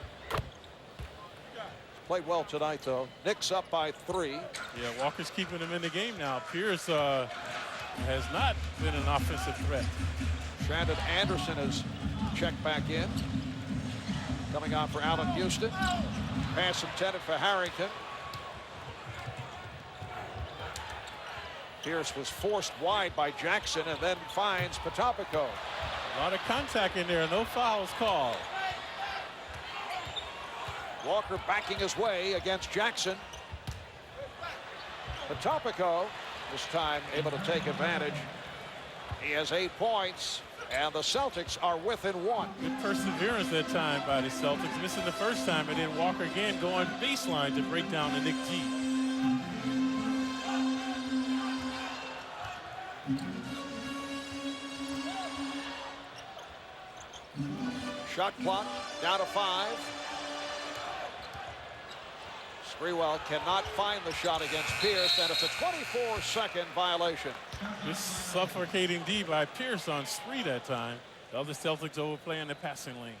Played well tonight, though. Knicks up by 3. Yeah, Walker's keeping him in the game now. Pierce has not been an offensive threat. Brandon Anderson has checked back in. Coming on for Allen Houston. Pass intended for Harrington. Pierce was forced wide by Jackson and then finds Potapico. A lot of contact in there. No fouls called. Walker backing his way against Jackson. Potapico this time able to take advantage. He has 8 points, and the Celtics are within 1. Good perseverance that time by the Celtics, missing the first time, and then Walker again going baseline to break down the Nick G. Shot clock down to 5. Sprewell cannot find the shot against Pierce, and it's a 24-second violation. Just suffocating D by Pierce on Spree that time. The other Celtics overplaying the passing lane.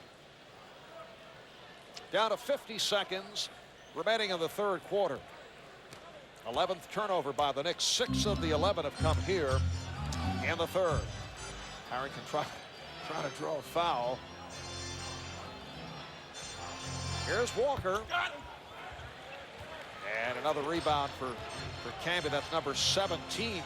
Down to 50 seconds remaining in the third quarter. 11th turnover by the Knicks. 6 of the 11 have come here in the third. Harrington trying to draw a foul. Here's Walker. And another rebound for Camby. That's number 17.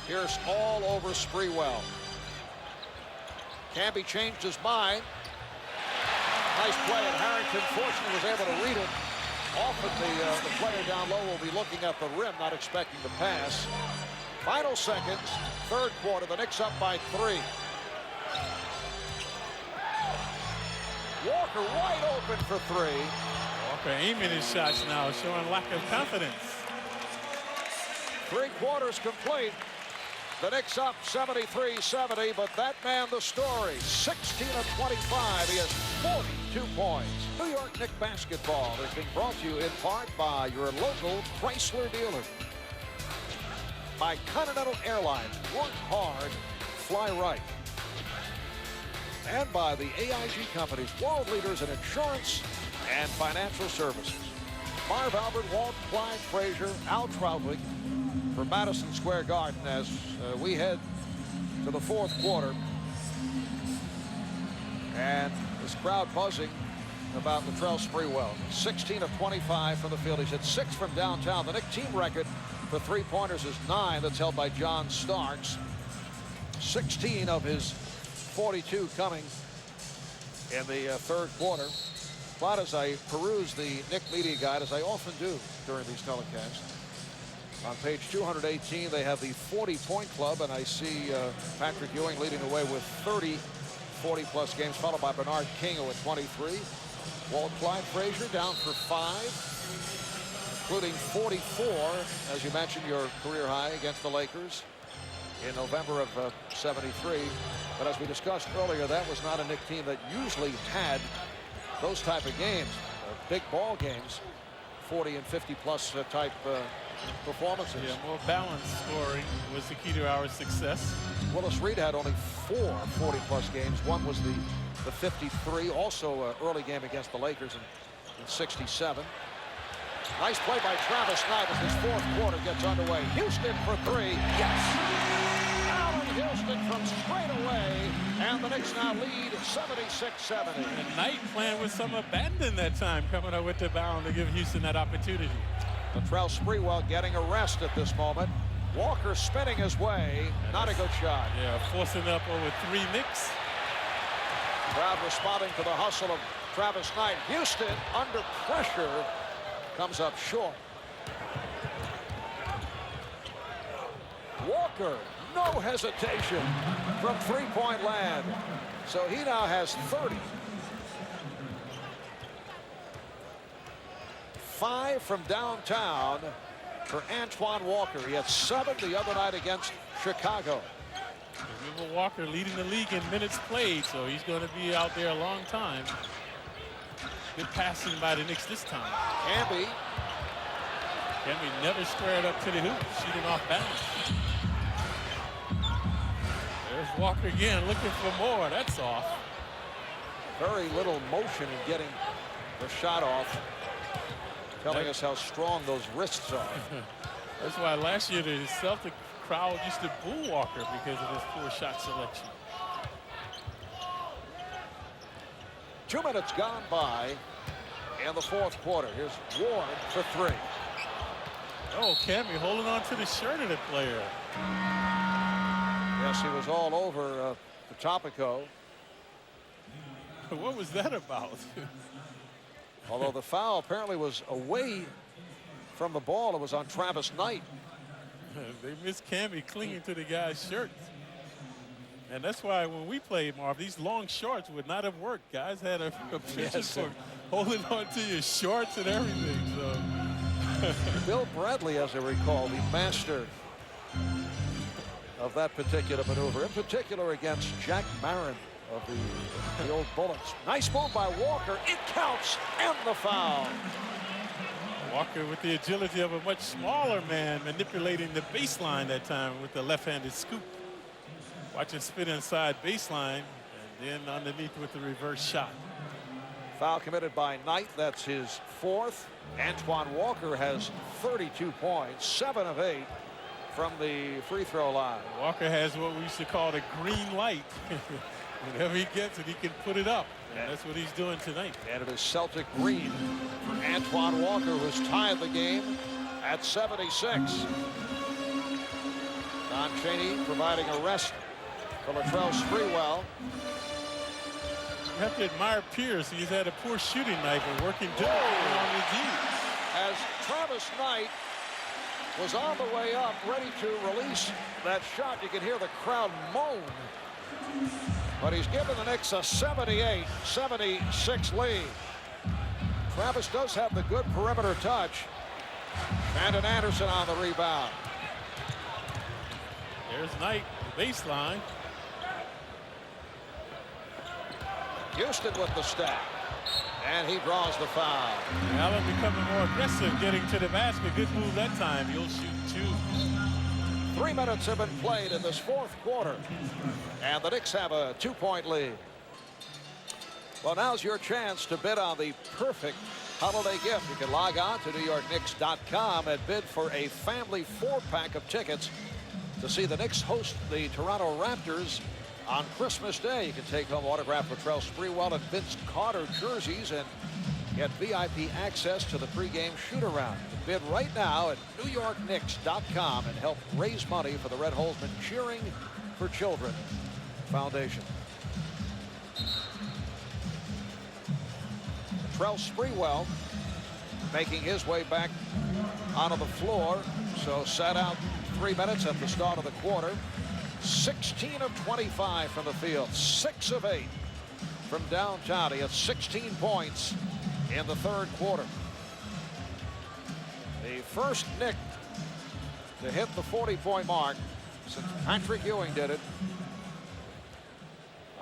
Pierce all over Sprewell. Camby changed his mind. Nice play, and Harrington fortunately was able to read it. Often the player down low will be looking at the rim, not expecting the pass. Final seconds, third quarter. The Knicks up by 3. Walker wide open for 3. Walker aiming his shots now, showing lack of confidence. 3 quarters complete. The Knicks up 73-70, but that man the story. 16 of 25. He has 42 points. New York Knicks basketball is being brought to you in part by your local Chrysler dealer. By Continental Airlines. Work hard, fly right. And by the AIG companies, world leaders in insurance and financial services. Marv Albert, Walt, Clyde Frazier, Al Troutwig for Madison Square Garden as we head to the fourth quarter. And this crowd buzzing about Latrell Sprewell. 16 of 25 from the field. He's hit 6 from downtown. The Knicks team record for three-pointers is 9. That's held by John Starks. 16 of his 42 coming in the third quarter. But as I peruse the Knicks media guide, as I often do during these telecasts, on page 218 they have the 40-point club, and I see Patrick Ewing leading the way with 30 40-plus games, followed by Bernard King at 23. Walt Clyde Frazier down for 5, including 44, as you mentioned, your career high against the Lakers in November of 73. But as we discussed earlier, that was not a Knicks team that usually had those type of games, big ball games, 40 and 50-plus type performances. Yeah, more balanced scoring was the key to our success. Willis Reed had only 4 40-plus games. One was the 53, also an early game against the Lakers in 67. Nice play by Travis Knight as his fourth quarter gets underway. Houston for 3. Yes! Houston from straight away, and the Knicks now lead 76-70. And Knight playing with some abandon that time, coming up with the bound to give Houston that opportunity. Latrell Sprewell getting a rest at this moment. Walker spinning his way. Not a good shot. Yeah, forcing up over 3 Knicks. Crowd responding to the hustle of Travis Knight. Houston under pressure comes up short. Walker, no hesitation from three-point land. So he now has 30. 5 from downtown for Antoine Walker. He had 7 the other night against Chicago. Remember Walker leading the league in minutes played, so he's going to be out there a long time. Good passing by the Knicks this time. Camby never squared up to the hoop, shooting off balance. There's Walker again, looking for more. That's off. Very little motion in getting the shot off, telling us how strong those wrists are. That's why last year the Celtic crowd used to boo Walker because of his poor shot selection. 2 minutes gone by in the fourth quarter. Here's Ward for 3. Oh, Camby holding on to the shirt of the player. Yes, he was all over Topico. What was that about? Although the foul apparently was away from the ball. It was on Travis Knight. They missed Camby clinging to the guy's shirt. And that's why when we played, Marv, these long shorts would not have worked. Guys had a penchant for holding on to your shorts and everything. So. Bill Bradley, as I recall, the master of that particular maneuver, in particular against Jack Marin of the old Bullets. Nice move by Walker. It counts, and the foul. Walker with the agility of a much smaller man, manipulating the baseline that time with the left-handed scoop. Watch him spin inside baseline, and then underneath with the reverse shot. Foul committed by Knight. That's his 4th. Antoine Walker has 32 points, 7 of 8 from the free throw line. Walker has what we used to call the green light. Whenever he gets it, he can put it up. And that's what he's doing tonight. And it is Celtic green for Antoine Walker, who's tied the game at 76. Don Chaney providing a rest for Latrell Sprewell. You have to admire Pierce. He's had a poor shooting night, but working diligently on the D. As Travis Knight was on the way up, ready to release that shot, you can hear the crowd moan. But he's given the Knicks a 78-76 lead. Travis does have the good perimeter touch. Brandon Anderson on the rebound. There's Knight, baseline. Houston with the step. And he draws the foul. Allen becoming more aggressive, getting to the basket. Good move that time. He'll shoot 2. 3 minutes have been played in this fourth quarter. And the Knicks have a 2-point lead. Well, now's your chance to bid on the perfect holiday gift. You can log on to NewYorkKnicks.com and bid for a family 4-pack of tickets to see the Knicks host the Toronto Raptors on Christmas Day. You can take home autographed Latrell Sprewell and Vince Carter jerseys and get VIP access to the pregame shoot-around. You can bid right now at NewYorkKnicks.com and help raise money for the Red Holzman Cheering for Children Foundation. Latrell Sprewell making his way back onto the floor. So sat out 3 minutes at the start of the quarter. 16 of 25 from the field, 6 of 8 from downtown. He had 16 points in the third quarter. The first Knick to hit the 40-point mark since Patrick Ewing did it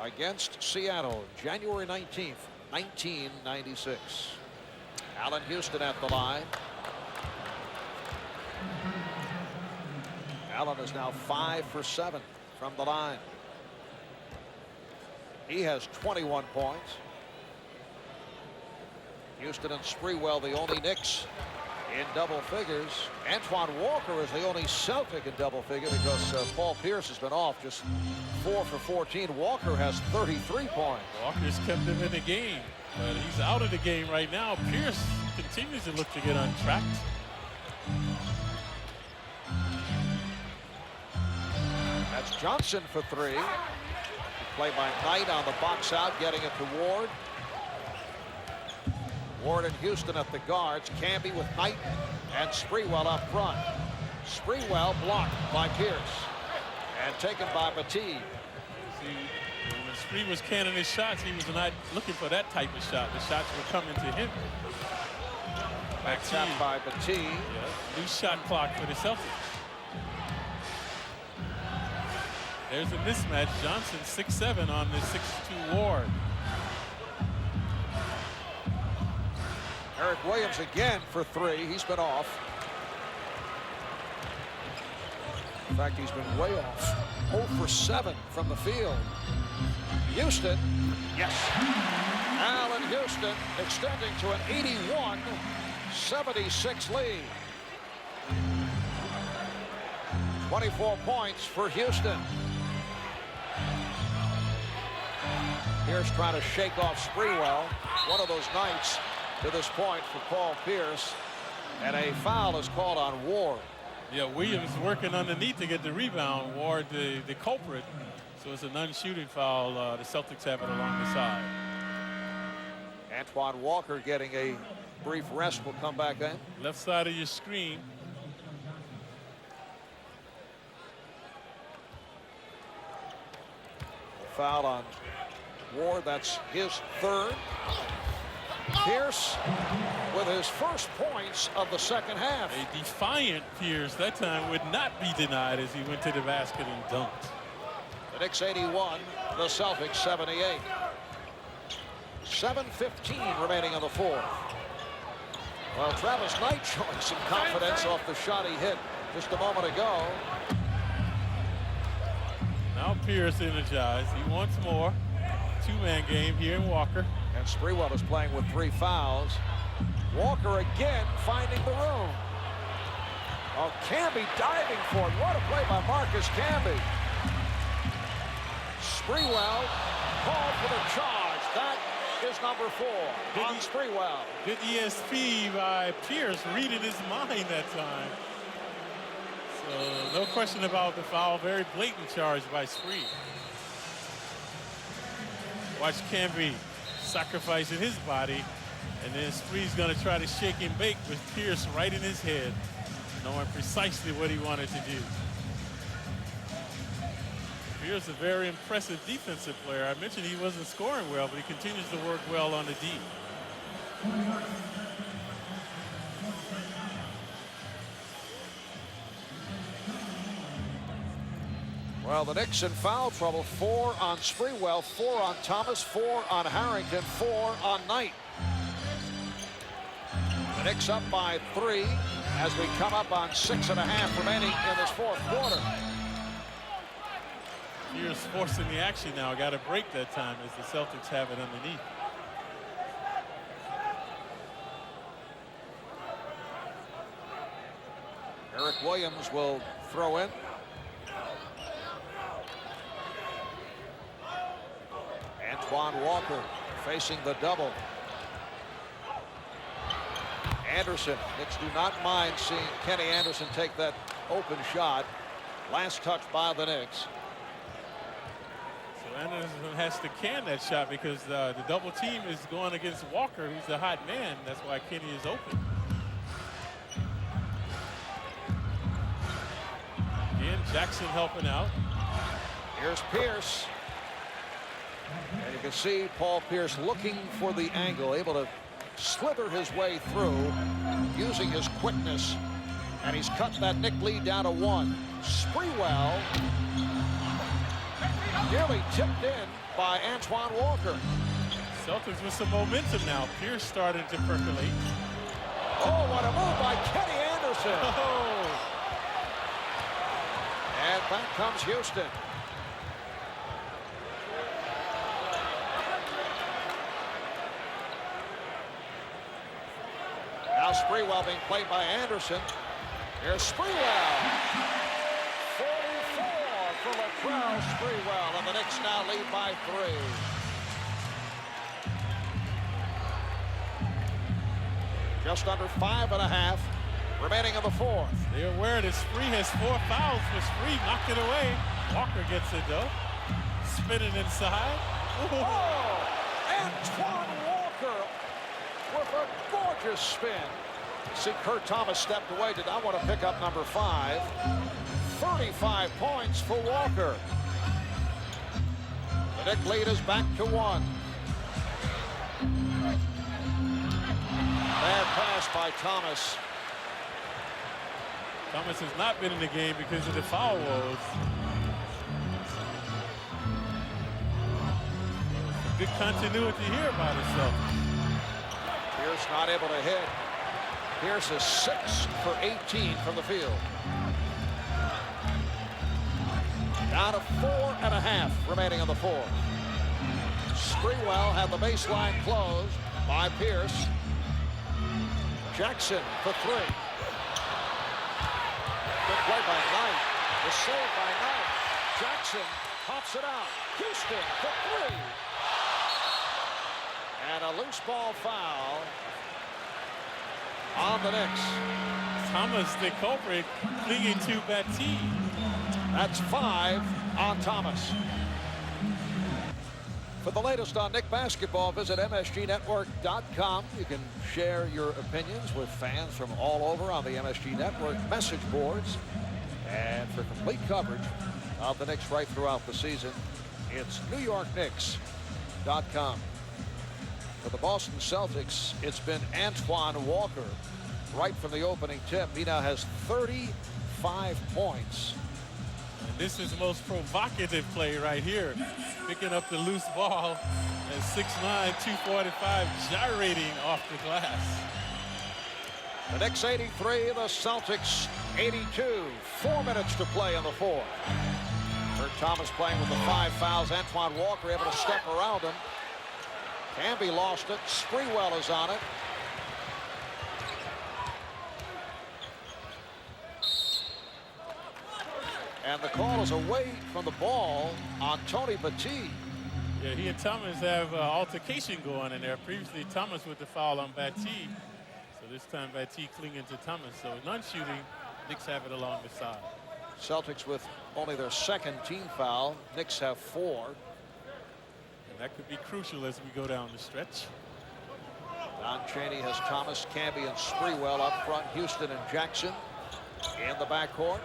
against Seattle, January 19th, 1996. Allen Houston at the line. Allen is now 5 for 7 from the line. He has 21 points. Houston and Sprewell, the only Knicks in double figures. Antoine Walker is the only Celtic in double figure because Paul Pierce has been off, just 4 for 14. Walker has 33 points. Walker's kept him in the game, but he's out of the game right now. Pierce continues to look to get untracked. That's Johnson for 3. Play by Knight on the box out, getting it to Ward. Ward and Houston at the guards. Camby with Knight and Sprewell up front. Sprewell blocked by Pierce and taken by Batiste. See, when Spree was canning his shots, he was not looking for that type of shot. The shots were coming to him. Back tapped by Batiste. Yeah, new shot clock for the Celtics. There's a mismatch. Johnson 6'7" on the 6'2" Ward. Eric Williams again for 3. He's been off. In fact, he's been way off. 0 for 7 from the field. Houston, yes. Allen Houston extending to an 81-76 lead. 24 points for Houston. Pierce trying to shake off Sprewell. One of those nights to this point for Paul Pierce. And a foul is called on Ward. Yeah, Williams working underneath to get the rebound. Ward, the culprit. So it's a non-shooting foul. The Celtics have it along the side. Antoine Walker getting a brief rest. Will come back in. Left side of your screen. Foul on Ward. That's his 3rd. Pierce with his first points of the second half. A defiant Pierce that time would not be denied as he went to the basket and dunked. The Knicks 81, the Celtics 78. 7:15 remaining on the fourth. Well, Travis Knight showing some confidence off the shot he hit just a moment ago. Now Pierce energized. He wants more. 2-man game here in Walker. And Sprewell is playing with 3 fouls. Walker again finding the room. Oh, Camby diving for it. What a play by Marcus Camby. Sprewell called for the charge. That is number 4 on Sprewell. Good ESP by Pierce, reading his mind that time. So no question about the foul. Very blatant charge by Spree. Watch Camby sacrificing his body, and then Spree's going to try to shake and bake with Pierce right in his head, knowing precisely what he wanted to do. Pierce, a very impressive defensive player. I mentioned he wasn't scoring well, but he continues to work well on the D. Well, the Knicks in foul trouble. 4 on Sprewell, 4 on Thomas, 4 on Harrington, 4 on Knight. The Knicks up by 3 as we come up on 6.5 remaining in this fourth quarter. Pierce forcing the action now. Got a break that time as the Celtics have it underneath. Eric Williams will throw in. Antoine Walker facing the double. Anderson. Knicks do not mind seeing Kenny Anderson take that open shot. Last touch by the Knicks. So Anderson has to can that shot because the double team is going against Walker, who's the hot man. That's why Kenny is open. Again, Jackson helping out. Here's Pierce. And you can see Paul Pierce looking for the angle, able to slither his way through using his quickness. And he's cut that Knick lead down to 1. Sprewell nearly tipped in by Antoine Walker. Celtics with some momentum now. Pierce starting to percolate. Oh, what a move by Kenny Anderson. Oh. And back comes Houston. Now Sprewell being played by Anderson. Here's Sprewell. 44 for Latrell Sprewell, and the Knicks now lead by 3. Just under 5.5 remaining in the fourth. They're aware that Spree has 4 fouls, but Spree knocked it away. Walker gets it though. Spinning inside. Oh, Antoine Walker with a gorgeous spin. See, Kurt Thomas stepped away, did not want to pick up number 5. 35 points for Walker. The Knick lead is back to 1. Bad pass by Thomas. Thomas has not been in the game because of the foul woes. Good continuity here by the Celtics. Pierce not able to hit. Pierce is 6 for 18 from the field. Down to 4.5 remaining in the fourth. Sprewell had the baseline closed by Pierce. Jackson for 3. Good play by Knight. The save by Knight. Jackson pops it out. Houston for 3. And a loose ball foul on the Knicks. Thomas, the culprit, clinging to Batty. That's 5 on Thomas. For the latest on Knick basketball, visit MSGNetwork.com. You can share your opinions with fans from all over on the MSG Network message boards. And for complete coverage of the Knicks right throughout the season, it's NewYorkKnicks.com. For the Boston Celtics, it's been Antoine Walker right from the opening tip. He now has 35 points. And this is the most provocative play right here. Picking up the loose ball at 6'9", 245, gyrating off the glass. The Knicks 83, the Celtics 82. 4 minutes to play in the fourth. Kurt Thomas playing with the 5 fouls. Antoine Walker able to step around him. Camby lost it. Sprewell is on it. And the call is away from the ball on Tony Batty. Yeah, he and Thomas have altercation going in there. Previously, Thomas with the foul on Batty. So this time, Batty clinging to Thomas. So none shooting. Knicks have it along the side. Celtics with only their 2nd team foul. Knicks have 4. And that could be crucial as we go down the stretch. Don Chaney has Thomas, Camby, and Sprewell up front. Houston and Jackson in the backcourt.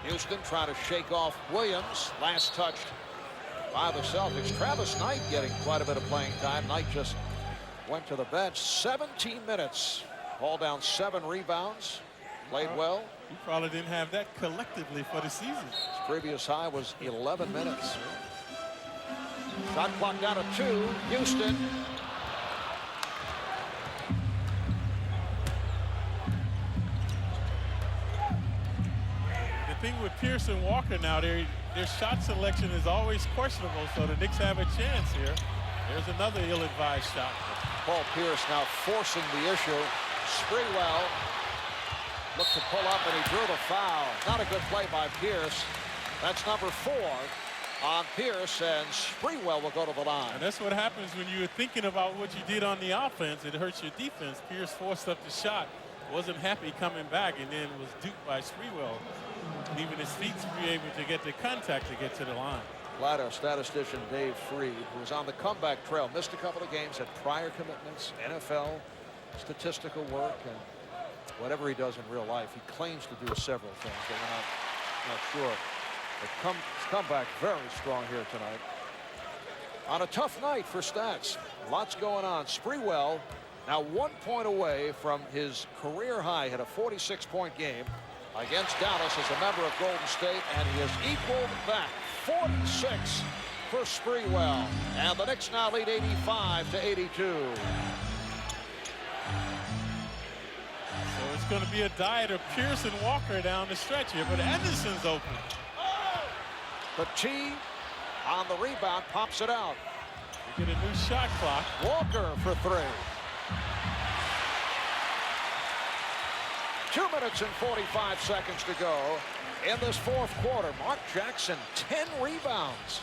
Houston trying to shake off Williams. Last touched by the Celtics. Travis Knight getting quite a bit of playing time. Knight just went to the bench. 17 minutes. Ball down 7 rebounds. Played well. He probably didn't have that collectively for the season. His previous high was 11 minutes. Shot clock down to 2. Houston. The thing with Pierce and Walker now, their shot selection is always questionable, so the Knicks have a chance here. There's another ill-advised shot. Paul Pierce now forcing the issue. Sprewell looked to pull up, and he drew the foul. Not a good play by Pierce. That's number 4 on Pierce, and Sprewell will go to the line. And that's what happens when you're thinking about what you did on the offense. It hurts your defense. Pierce forced up the shot, wasn't happy coming back, and then was duped by Sprewell. Leaving his feet to be able to get the contact to get to the line. Ladder statistician Dave Freed, who was on the comeback trail, missed a couple of games, had prior commitments, NFL statistical work, and whatever he does in real life, he claims to do several things, but we're not sure. But he's come back very strong here tonight. On a tough night for stats. Lots going on. Sprewell now 1 point away from his career high. Had a 46-point game against Dallas as a member of Golden State, and he has equaled that. 46 for Sprewell, and the Knicks now lead 85-82. So it's going to be a diet of Pierce and Walker down the stretch here, but Anderson's open. The T on the rebound, pops it out. You get a new shot clock. Walker for 3. 2 minutes and 45 seconds to go in this fourth quarter. Mark Jackson, 10 rebounds.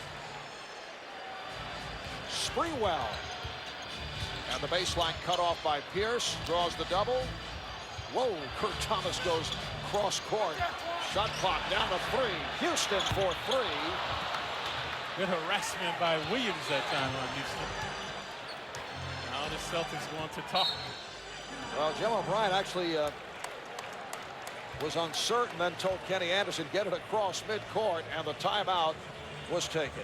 Sprewell. And the baseline cut off by Pierce. Draws the double. Whoa, Kurt Thomas goes cross court. Shot clock down to 3. Houston for 3. Good harassment by Williams that time on Houston. Now the Celtics want to talk. Well, Jim O'Brien actually was uncertain, then told Kenny Anderson get it across midcourt, and the timeout was taken.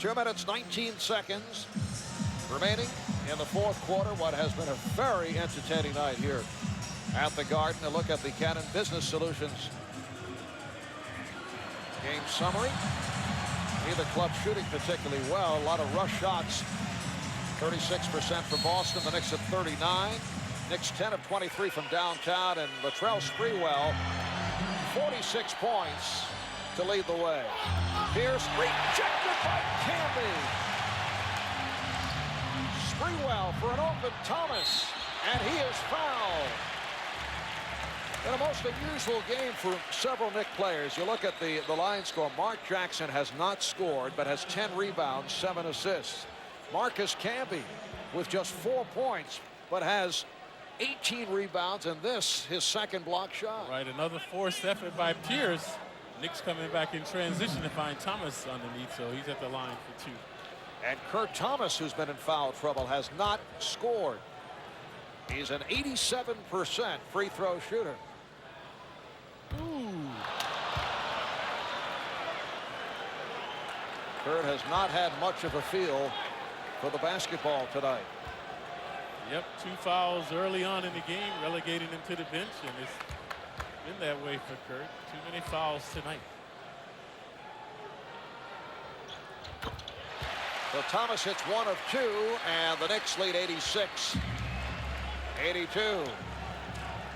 2 minutes 19 seconds remaining in the fourth quarter. What has been a very entertaining night here at the Garden. A look at the Canon Business Solutions game summary. Neither club shooting particularly well. A lot of rush shots. 36% for Boston. The Knicks at 39. Knicks 10 of 23 from downtown, and Latrell Sprewell 46 points to lead the way. Pierce rejected by Camby. Sprewell for an open Thomas, and he is fouled. In a most unusual game for several Knicks players. You look at the line score. Mark Jackson has not scored, but has 10 rebounds, 7 assists. Marcus Camby with just 4 points, but has 18 rebounds, and this his second block shot. Right, another forced effort by Pierce. Knicks coming back in transition to find Thomas underneath, so he's at the line for 2. And Kurt Thomas, who's been in foul trouble, has not scored. He's an 87% free throw shooter. Ooh. Kurt has not had much of a feel for the basketball tonight. Yep, 2 fouls early on in the game, relegating him to the bench, and it's been that way for Kurt. Too many fouls tonight. So Thomas hits 1 of 2, and the Knicks lead 86-82.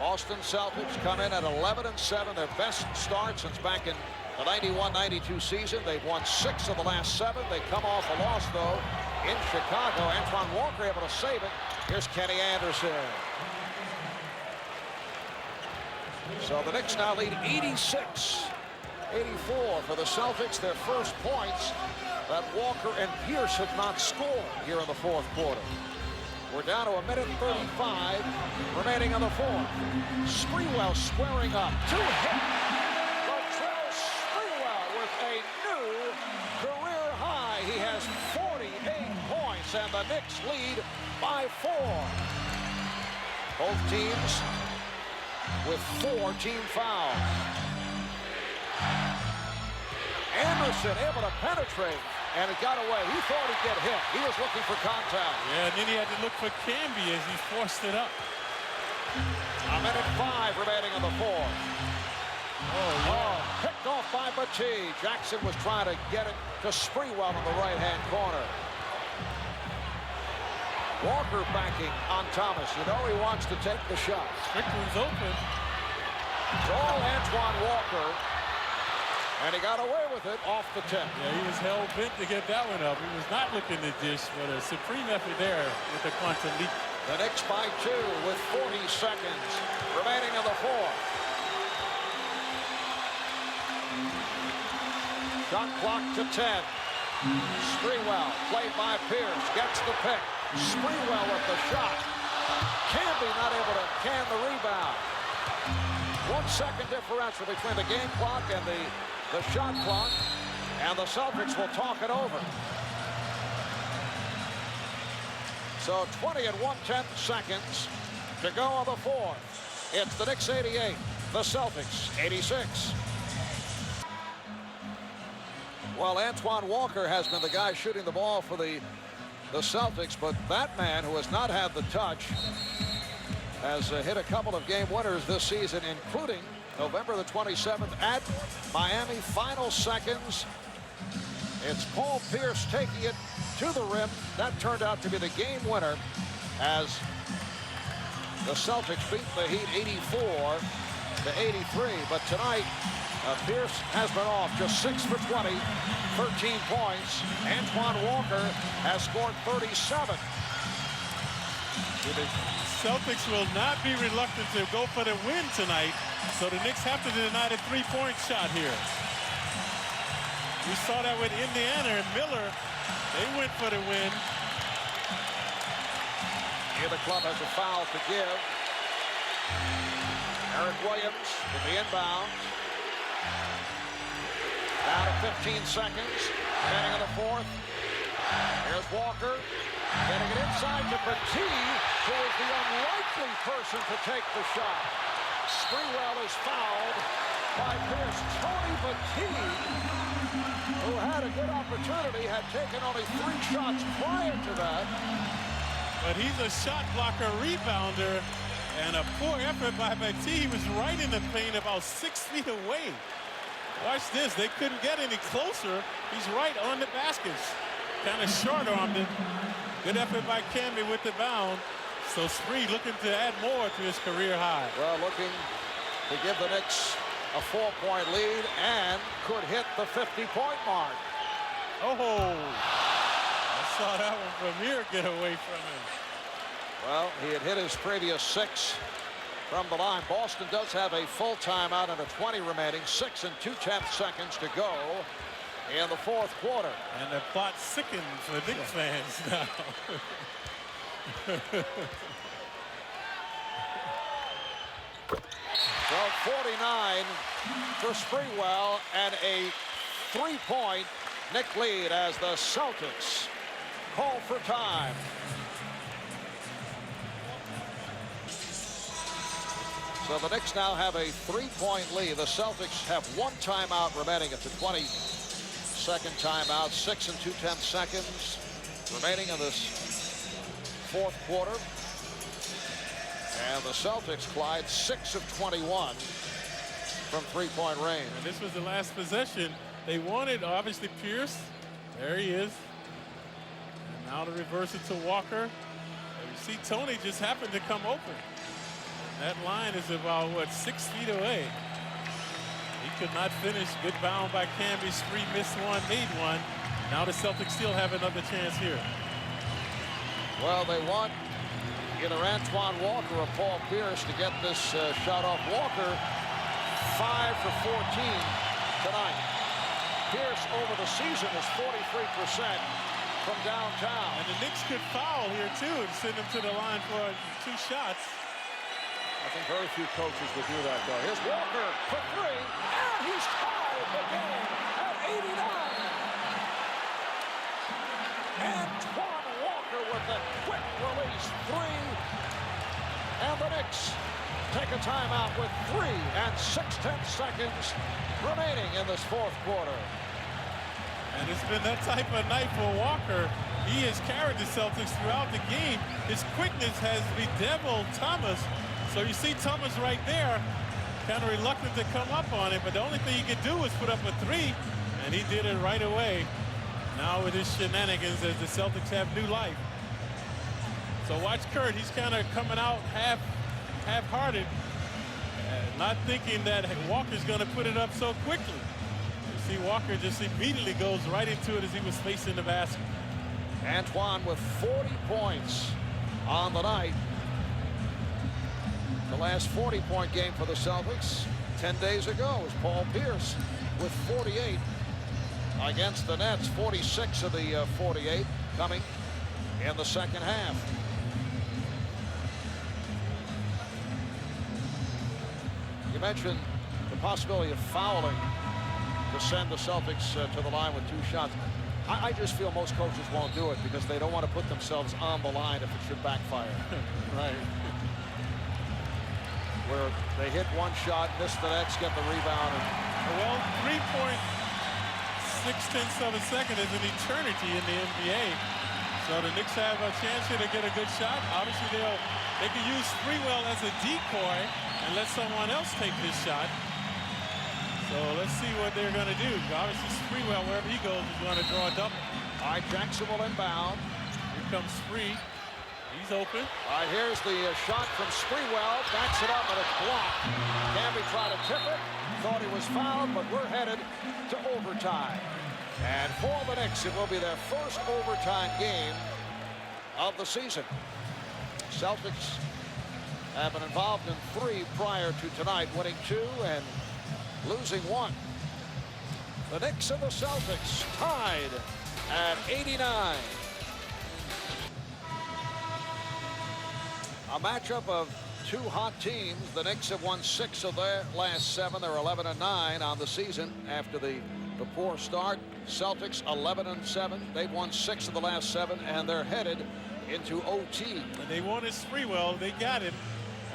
Boston Celtics come in at 11-7, their best start since back in the 91-92 season. They've won 6 of the last 7. They come off a loss, though, in Chicago. Antoine Walker able to save it. Here's Kenny Anderson. So the Knicks now lead 86-84 for the Celtics. Their first points that Walker and Pierce have not scored here in the fourth quarter. We're down to 1:35 remaining on the fourth. Sprewell squaring up. 2 hit. Latrell Sprewell with a new career high. He has 48 points, and the Knicks lead by 4. Both teams with 4 team fouls. Anderson able to penetrate, and it got away. He thought he'd get hit. He was looking for contact. Yeah, and then he had to look for Camby as he forced it up. 1:05 remaining in the fourth. Oh, Picked off by Battie. Jackson was trying to get it to Sprewell in the right-hand corner. Walker banking on Thomas. You know he wants to take the shot. Strickland's open. It's all Antoine Walker. And he got away with it off the tip. Yeah, he was hell-bent to get that one up. He was not looking to dish, but a supreme effort there with the quantum leap. The Knicks by 2 with 40 seconds remaining in the fourth. Shot clock to 10. Sprewell, played by Pierce, gets the pick. Sprewell with the shot. Camby not able to can the rebound. 1 second differential between the game clock and the shot clock, and the Celtics will talk it over. So 20 and 1/10 seconds to go on the fourth. It's the Knicks 88, the Celtics 86. Well, Antoine Walker has been the guy shooting the ball for the Celtics, but that man who has not had the touch has hit a couple of game winners this season, including November the 27th at Miami. Final seconds. It's Paul Pierce taking it to the rim. That turned out to be the game winner as the Celtics beat the Heat 84-83. But tonight, Pierce has been off, just 6 for 20, 13 points. Antoine Walker has scored 37. The Celtics will not be reluctant to go for the win tonight, so the Knicks have to deny the three-point shot here. We saw that with Indiana and Miller. They went for the win. Here the club has a foul to give. Eric Williams with the inbound. Down to 15 seconds. Remaining in the fourth. Here's Walker. Getting it inside to Battie, who is the unlikely person to take the shot. Sprewell is fouled by Pierce. Tony Battie, who had a good opportunity, had taken only 3 shots prior to that. But he's a shot blocker, rebounder, and a poor effort by Battie. He was right in the paint, about 6 feet away. Watch this, they couldn't get any closer. He's right on the baskets. Kind of short-armed it. Good effort by Camby with the bound. So Spree looking to add more to his career high. Well, looking to give the Knicks a 4-point lead and could hit the 50-point mark. Oh, I saw that one from here get away from him. Well, he had hit his previous 6 from the line. Boston does have a full timeout and a 20 remaining, 6 2/10 seconds to go in the fourth quarter. And the plot sickens for Knicks fans now. 49 for Sprewell and a 3-point Knick lead as the Celtics call for time. So the Knicks now have a 3-point lead. The Celtics have 1 timeout remaining at the 22nd timeout. 6 2/10 seconds remaining in this fourth quarter. And the Celtics, Clyde, 6 of 21 from 3-point range. And this was the last possession. They wanted, obviously, Pierce. There he is. And now to reverse it to Walker. And you see Tony just happened to come open. That line is about, what, 6 feet away. He could not finish. Good bound by Camby. Spree missed one, made one. Now the Celtics still have another chance here. Well, they want either Antoine Walker or Paul Pierce to get this shot off. Walker, 5 for 14 tonight. Pierce over the season is 43% from downtown. And the Knicks could foul here, too, and send him to the line for 2 shots. I think very few coaches would do that, though. Here's Walker for 3, and he's tied the game at 89. Antoine Walker with a quick release 3, and the Knicks take a timeout with 3 6/10 seconds remaining in this fourth quarter. And it's been that type of night for Walker. He has carried the Celtics throughout the game. His quickness has bedeviled Thomas So you see Thomas right there, kind of reluctant to come up on it, but the only thing he could do was put up a three, and he did it right away. Now with his shenanigans, as the Celtics have new life. So watch Kurt, he's kind of coming out half-hearted, not thinking that Walker's going to put it up so quickly. You see Walker just immediately goes right into it as he was facing the basket. Antoine with 40 points on the night. The last 40-point game for the Celtics 10 days ago was Paul Pierce with 48 against the Nets. 46 of the 48 coming in the second half. You mentioned the possibility of fouling to send the Celtics to the line with 2 shots. I just feel most coaches won't do it because they don't want to put themselves on the line if it should backfire. Right. Where they hit 1 shot, miss the next, get the rebound. Well, 3.6 seconds is an eternity in the NBA. So the Knicks have a chance here to get a good shot. Obviously, they can use Sprewell as a decoy and let someone else take this shot. So let's see what they're going to do. Obviously, Sprewell, wherever he goes, is going to draw a double. All right, Jackson will inbound. Here comes Spree. He's open. All right, here's the shot from Sprewell. Backs it up, and it's blocked. Camby tried to tip it. Thought he was fouled, but we're headed to overtime. And for the Knicks, it will be their first overtime game of the season. Celtics have been involved in 3 prior to tonight, winning 2 and losing 1. The Knicks and the Celtics tied at 89. A matchup of 2 hot teams. The Knicks have won 6 of their last 7. They're 11-9 on the season after the poor start. Celtics 11-7. They've won 6 of the last 7, and they're headed into OT. And they wanted Sprewell. They got him.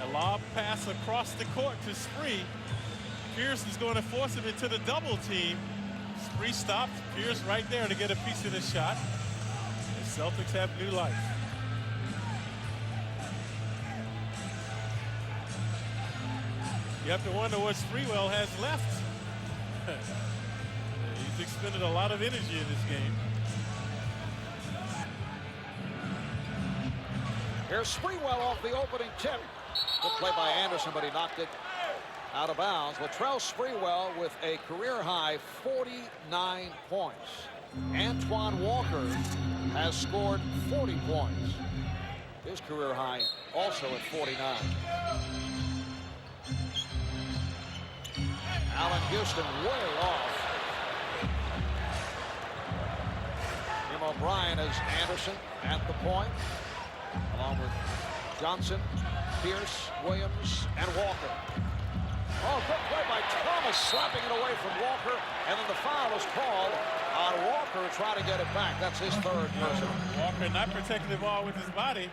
A lob pass across the court to Spree. Pierce is going to force him into the double team. Spree stopped. Pierce right there to get a piece of the shot. The Celtics have new life. You have to wonder what Sprewell has left. He's expended a lot of energy in this game. Here's Sprewell off the opening tip. Good play by Anderson, but he knocked it out of bounds. Latrell Sprewell with a career-high 49 points. Antoine Walker has scored 40 points. His career high also at 49. Allen Houston way off. Jim O'Brien as Anderson at the point, along with Johnson, Pierce, Williams, and Walker. Oh, good play by Thomas, slapping it away from Walker, and then the foul is called on Walker trying to get it back. That's his 3rd person. Walker not protecting the ball with his body,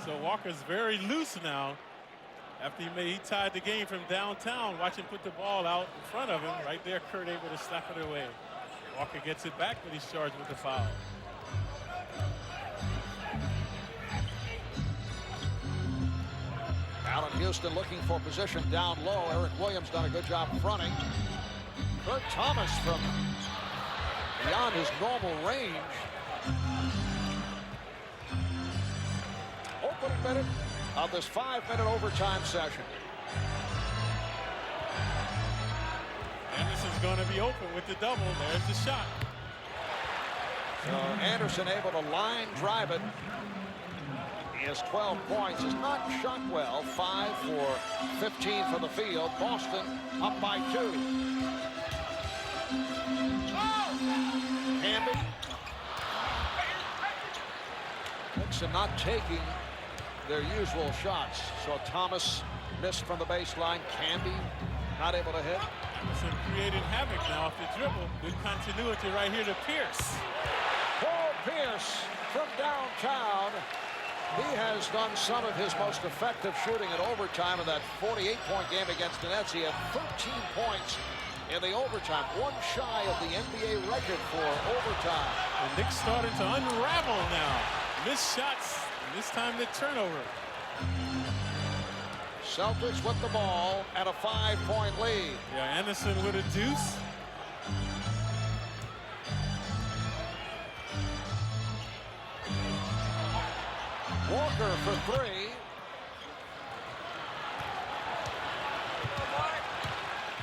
so Walker's very loose now. After he tied the game from downtown, watch him put the ball out in front of him. Right there, Kurt able to slap it away. Walker gets it back, but he's charged with the foul. Allen Houston looking for position down low. Eric Williams done a good job fronting. Kurt Thomas from beyond his normal range. Opening minute of this 5-minute overtime session. Anderson's going to be open with the double. There's the shot. So Anderson able to line drive it. He has 12 points. Has not shot well. 5 for 15 from the field. Boston up by 2. Camby. Nixon not taking their usual shots. So Thomas missed from the baseline. Camby not able to hit. Anderson creating havoc now off the dribble. Good continuity right here to Pierce. Paul Pierce from downtown. He has done some of his most effective shooting in overtime in that 48-point game against the Nets. He had 13 points in the overtime, 1 shy of the NBA record for overtime. The Knicks starting to unravel now. Missed shots, and this time the turnover. Celtics with the ball at a 5-point lead. Yeah, Anderson with a deuce. Walker for three.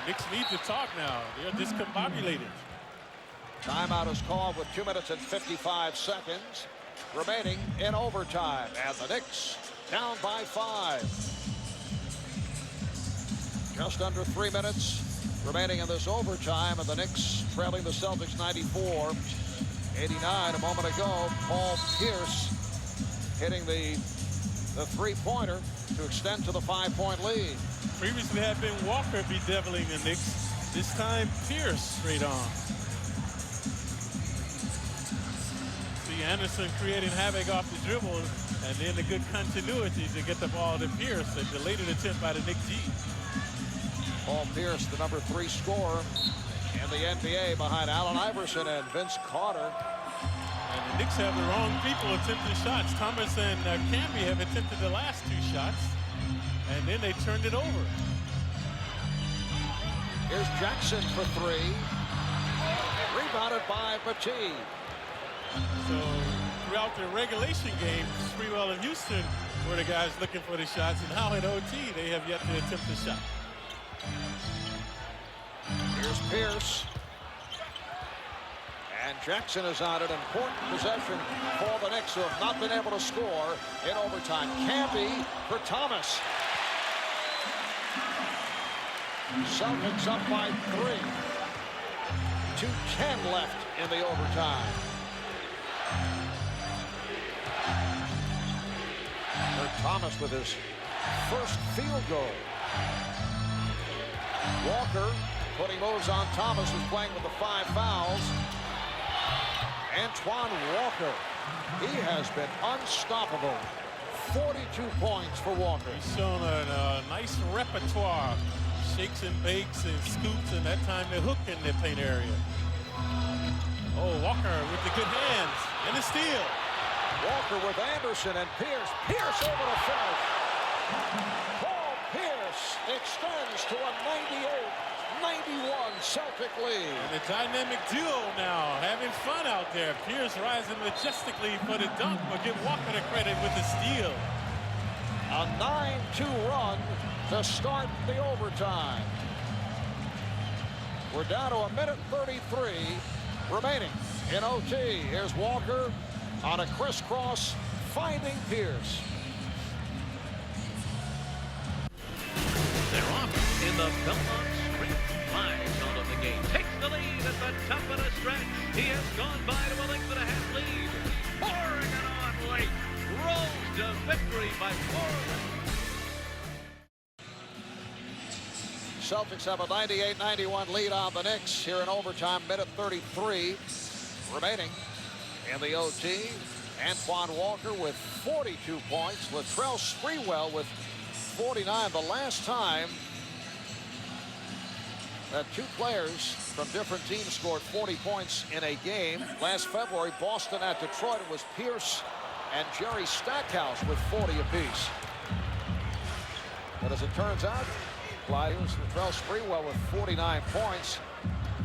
Knicks need to talk now. They're discombobulated. Timeout is called with 2 minutes and 55 seconds remaining in overtime. And the Knicks down by 5. Just under 3 minutes remaining in this overtime, and the Knicks trailing the Celtics 94-89 a moment ago. Paul Pierce hitting the three-pointer to extend to the 5-point lead. Previously had been Walker bedeviling the Knicks. This time Pierce straight on. See Anderson creating havoc off the dribble, and then the good continuity to get the ball to Pierce. A belated attempt by the Knicks D. Paul Pierce, the number 3 scorer in the NBA behind Allen Iverson and Vince Carter. And the Knicks have the wrong people attempting shots. Thomas and Camby have attempted the last 2 shots, and then they turned it over. Here's Jackson for 3. Rebounded by Petit. So throughout the regulation game, Sprewell and Houston were the guys looking for the shots, and now in OT, they have yet to attempt a shot. Here's Pierce. And Jackson is on an important possession for the Knicks, who have not been able to score in overtime. Camby for Thomas. Celtics up by 3. 2:10 left in the overtime. Thomas with his first field goal. Walker putting moves on Thomas, who's playing with the 5 fouls. Antoine Walker, he has been unstoppable. 42 points for Walker. He's shown a nice repertoire. Shakes and bakes and scoops, and that time they hook in the paint area. Oh, Walker with the good hands and the steal. Walker with Anderson and Pierce. Pierce over to finish. Paul Pierce extends to a 98-91 Celtic lead. And the dynamic duo now having fun out there. Pierce rising majestically for the dunk, but give Walker the credit with the steal. A 9-2 run to start the overtime. We're down to 1:33 remaining in OT. Here's Walker on a crisscross, finding Pierce. They're off in the Belmont Sprint. Live zone of the game. Takes the lead at the top of the stretch. He has gone by to a 1.5-length lead. Pouring it on late. Rolls to victory by 4. Celtics have a 98-91 lead on the Knicks here in overtime. 1:33 remaining in the OT. Antoine Walker with 42 points. Latrell Sprewell with 49. The last time that 2 players from different teams scored 40 points in a game. Last February, Boston at Detroit, it was Pierce and Jerry Stackhouse with 40 apiece. But as it turns out, Gliders, Latrell Sprewell with 49 points,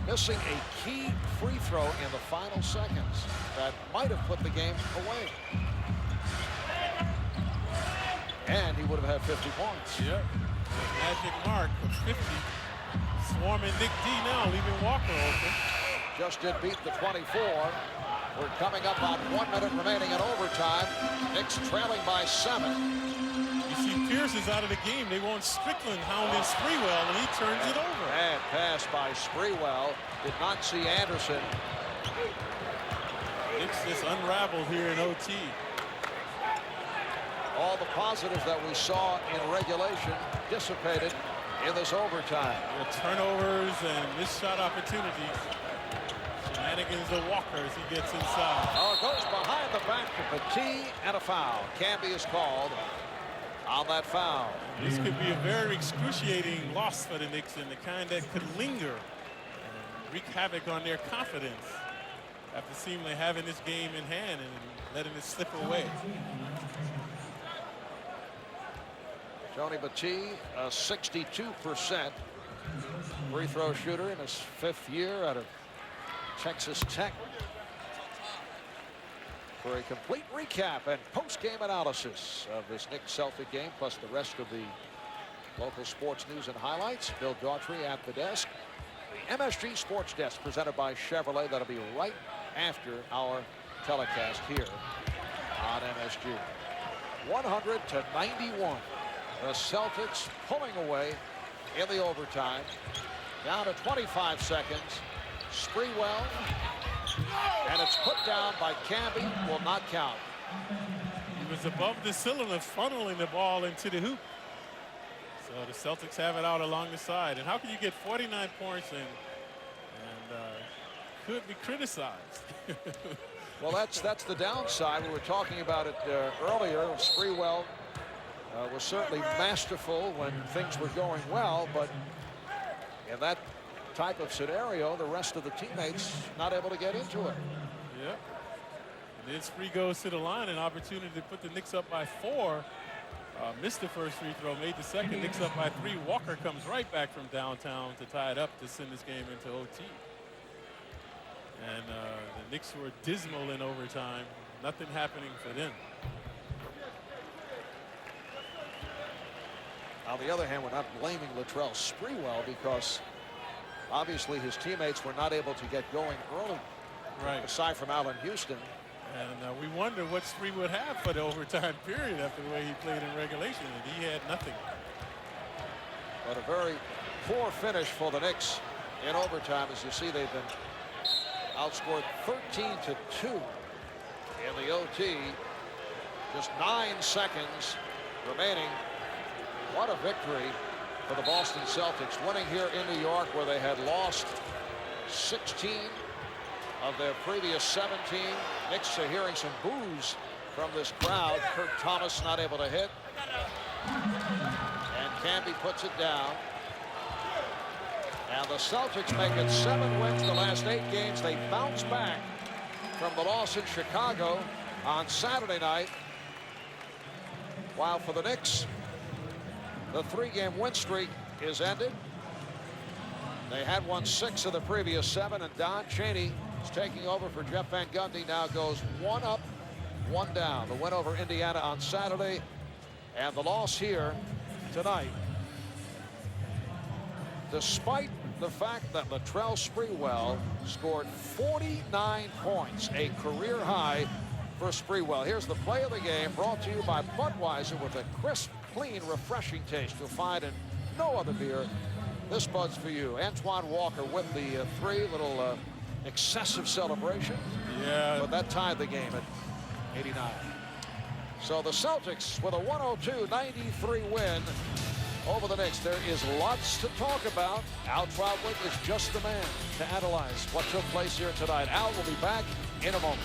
missing a key free throw in the final seconds that might have put the game away. And he would have had 50 points. Yep. Magic mark of 50. Swarming Nick D now, leaving Walker open. Just did beat the 24. We're coming up on 1 minute remaining in overtime. Knicks trailing by 7. You see Pierce is out of the game. They want Strickland hounding Sprewell, and he turns it over. Bad pass by Sprewell. Did not see Anderson. Knicks just unraveled here in OT. All the positives that we saw in regulation dissipated in this overtime. Turnovers and missed shot opportunities. Shenanigans of Walker as he gets inside. Oh, it goes behind the back to Petit, and a foul. Camby is called on that foul. This could be a very excruciating loss for the Knicks, and the kind that could linger and wreak havoc on their confidence after seemingly having this game in hand and letting it slip away. Tony Battie, a 62% free throw shooter in his 5th year out of Texas Tech. For a complete recap and post-game analysis of this Knicks Celtic game, plus the rest of the local sports news and highlights, Bill Daughtry at the desk. The MSG Sports Desk presented by Chevrolet. That'll be right after our telecast here on MSG. 100-91. The Celtics pulling away in the overtime. Down to 25 seconds. Sprewell. And it's put down by Camby. Will not count. He was above the cylinder, funneling the ball into the hoop. So the Celtics have it out along the side. And how can you get 49 points and could be criticized? Well, that's the downside. We were talking about it earlier. Sprewell was certainly masterful when things were going well, but in that type of scenario, the rest of the teammates not able to get into it. Yeah. And then Spree goes to the line, an opportunity to put the Knicks up by 4. Missed the first free throw, made the second. Knicks up by 3. Walker comes right back from downtown to tie it up to send this game into OT. And the Knicks were dismal in overtime. Nothing happening for them. On the other hand, we're not blaming Latrell Sprewell because obviously his teammates were not able to get going early. Right. Aside from Allen Houston. And we wonder what Spree would have for the overtime period after the way he played in regulation, and he had nothing. But a very poor finish for the Knicks in overtime. As you see, they've been outscored 13-2 in the OT. Just 9 seconds remaining. What a victory for the Boston Celtics, winning here in New York, where they had lost 16 of their previous 17. Knicks are hearing some boos from this crowd. Kurt Thomas not able to hit. And Camby puts it down. And the Celtics make it 7 wins the last 8 games. They bounce back from the loss in Chicago on Saturday night. While for the Knicks, the 3-game win streak is ended. They had won 6 of the previous 7, and Don Chaney is taking over for Jeff Van Gundy. Now goes 1 up, 1 down. The win over Indiana on Saturday and the loss here tonight. Despite the fact that Latrell Sprewell scored 49 points, a career high for Sprewell. Here's the play of the game, brought to you by Budweiser, with a crisp, clean, refreshing taste you'll find in no other beer. This Bud's for you. Antoine Walker with the 3, little excessive celebration. Yeah. But that tied the game at 89. So the Celtics with a 102-93 win over the Knicks. There is lots to talk about. Al Troutwig is just the man to analyze what took place here tonight. Al will be back in a moment.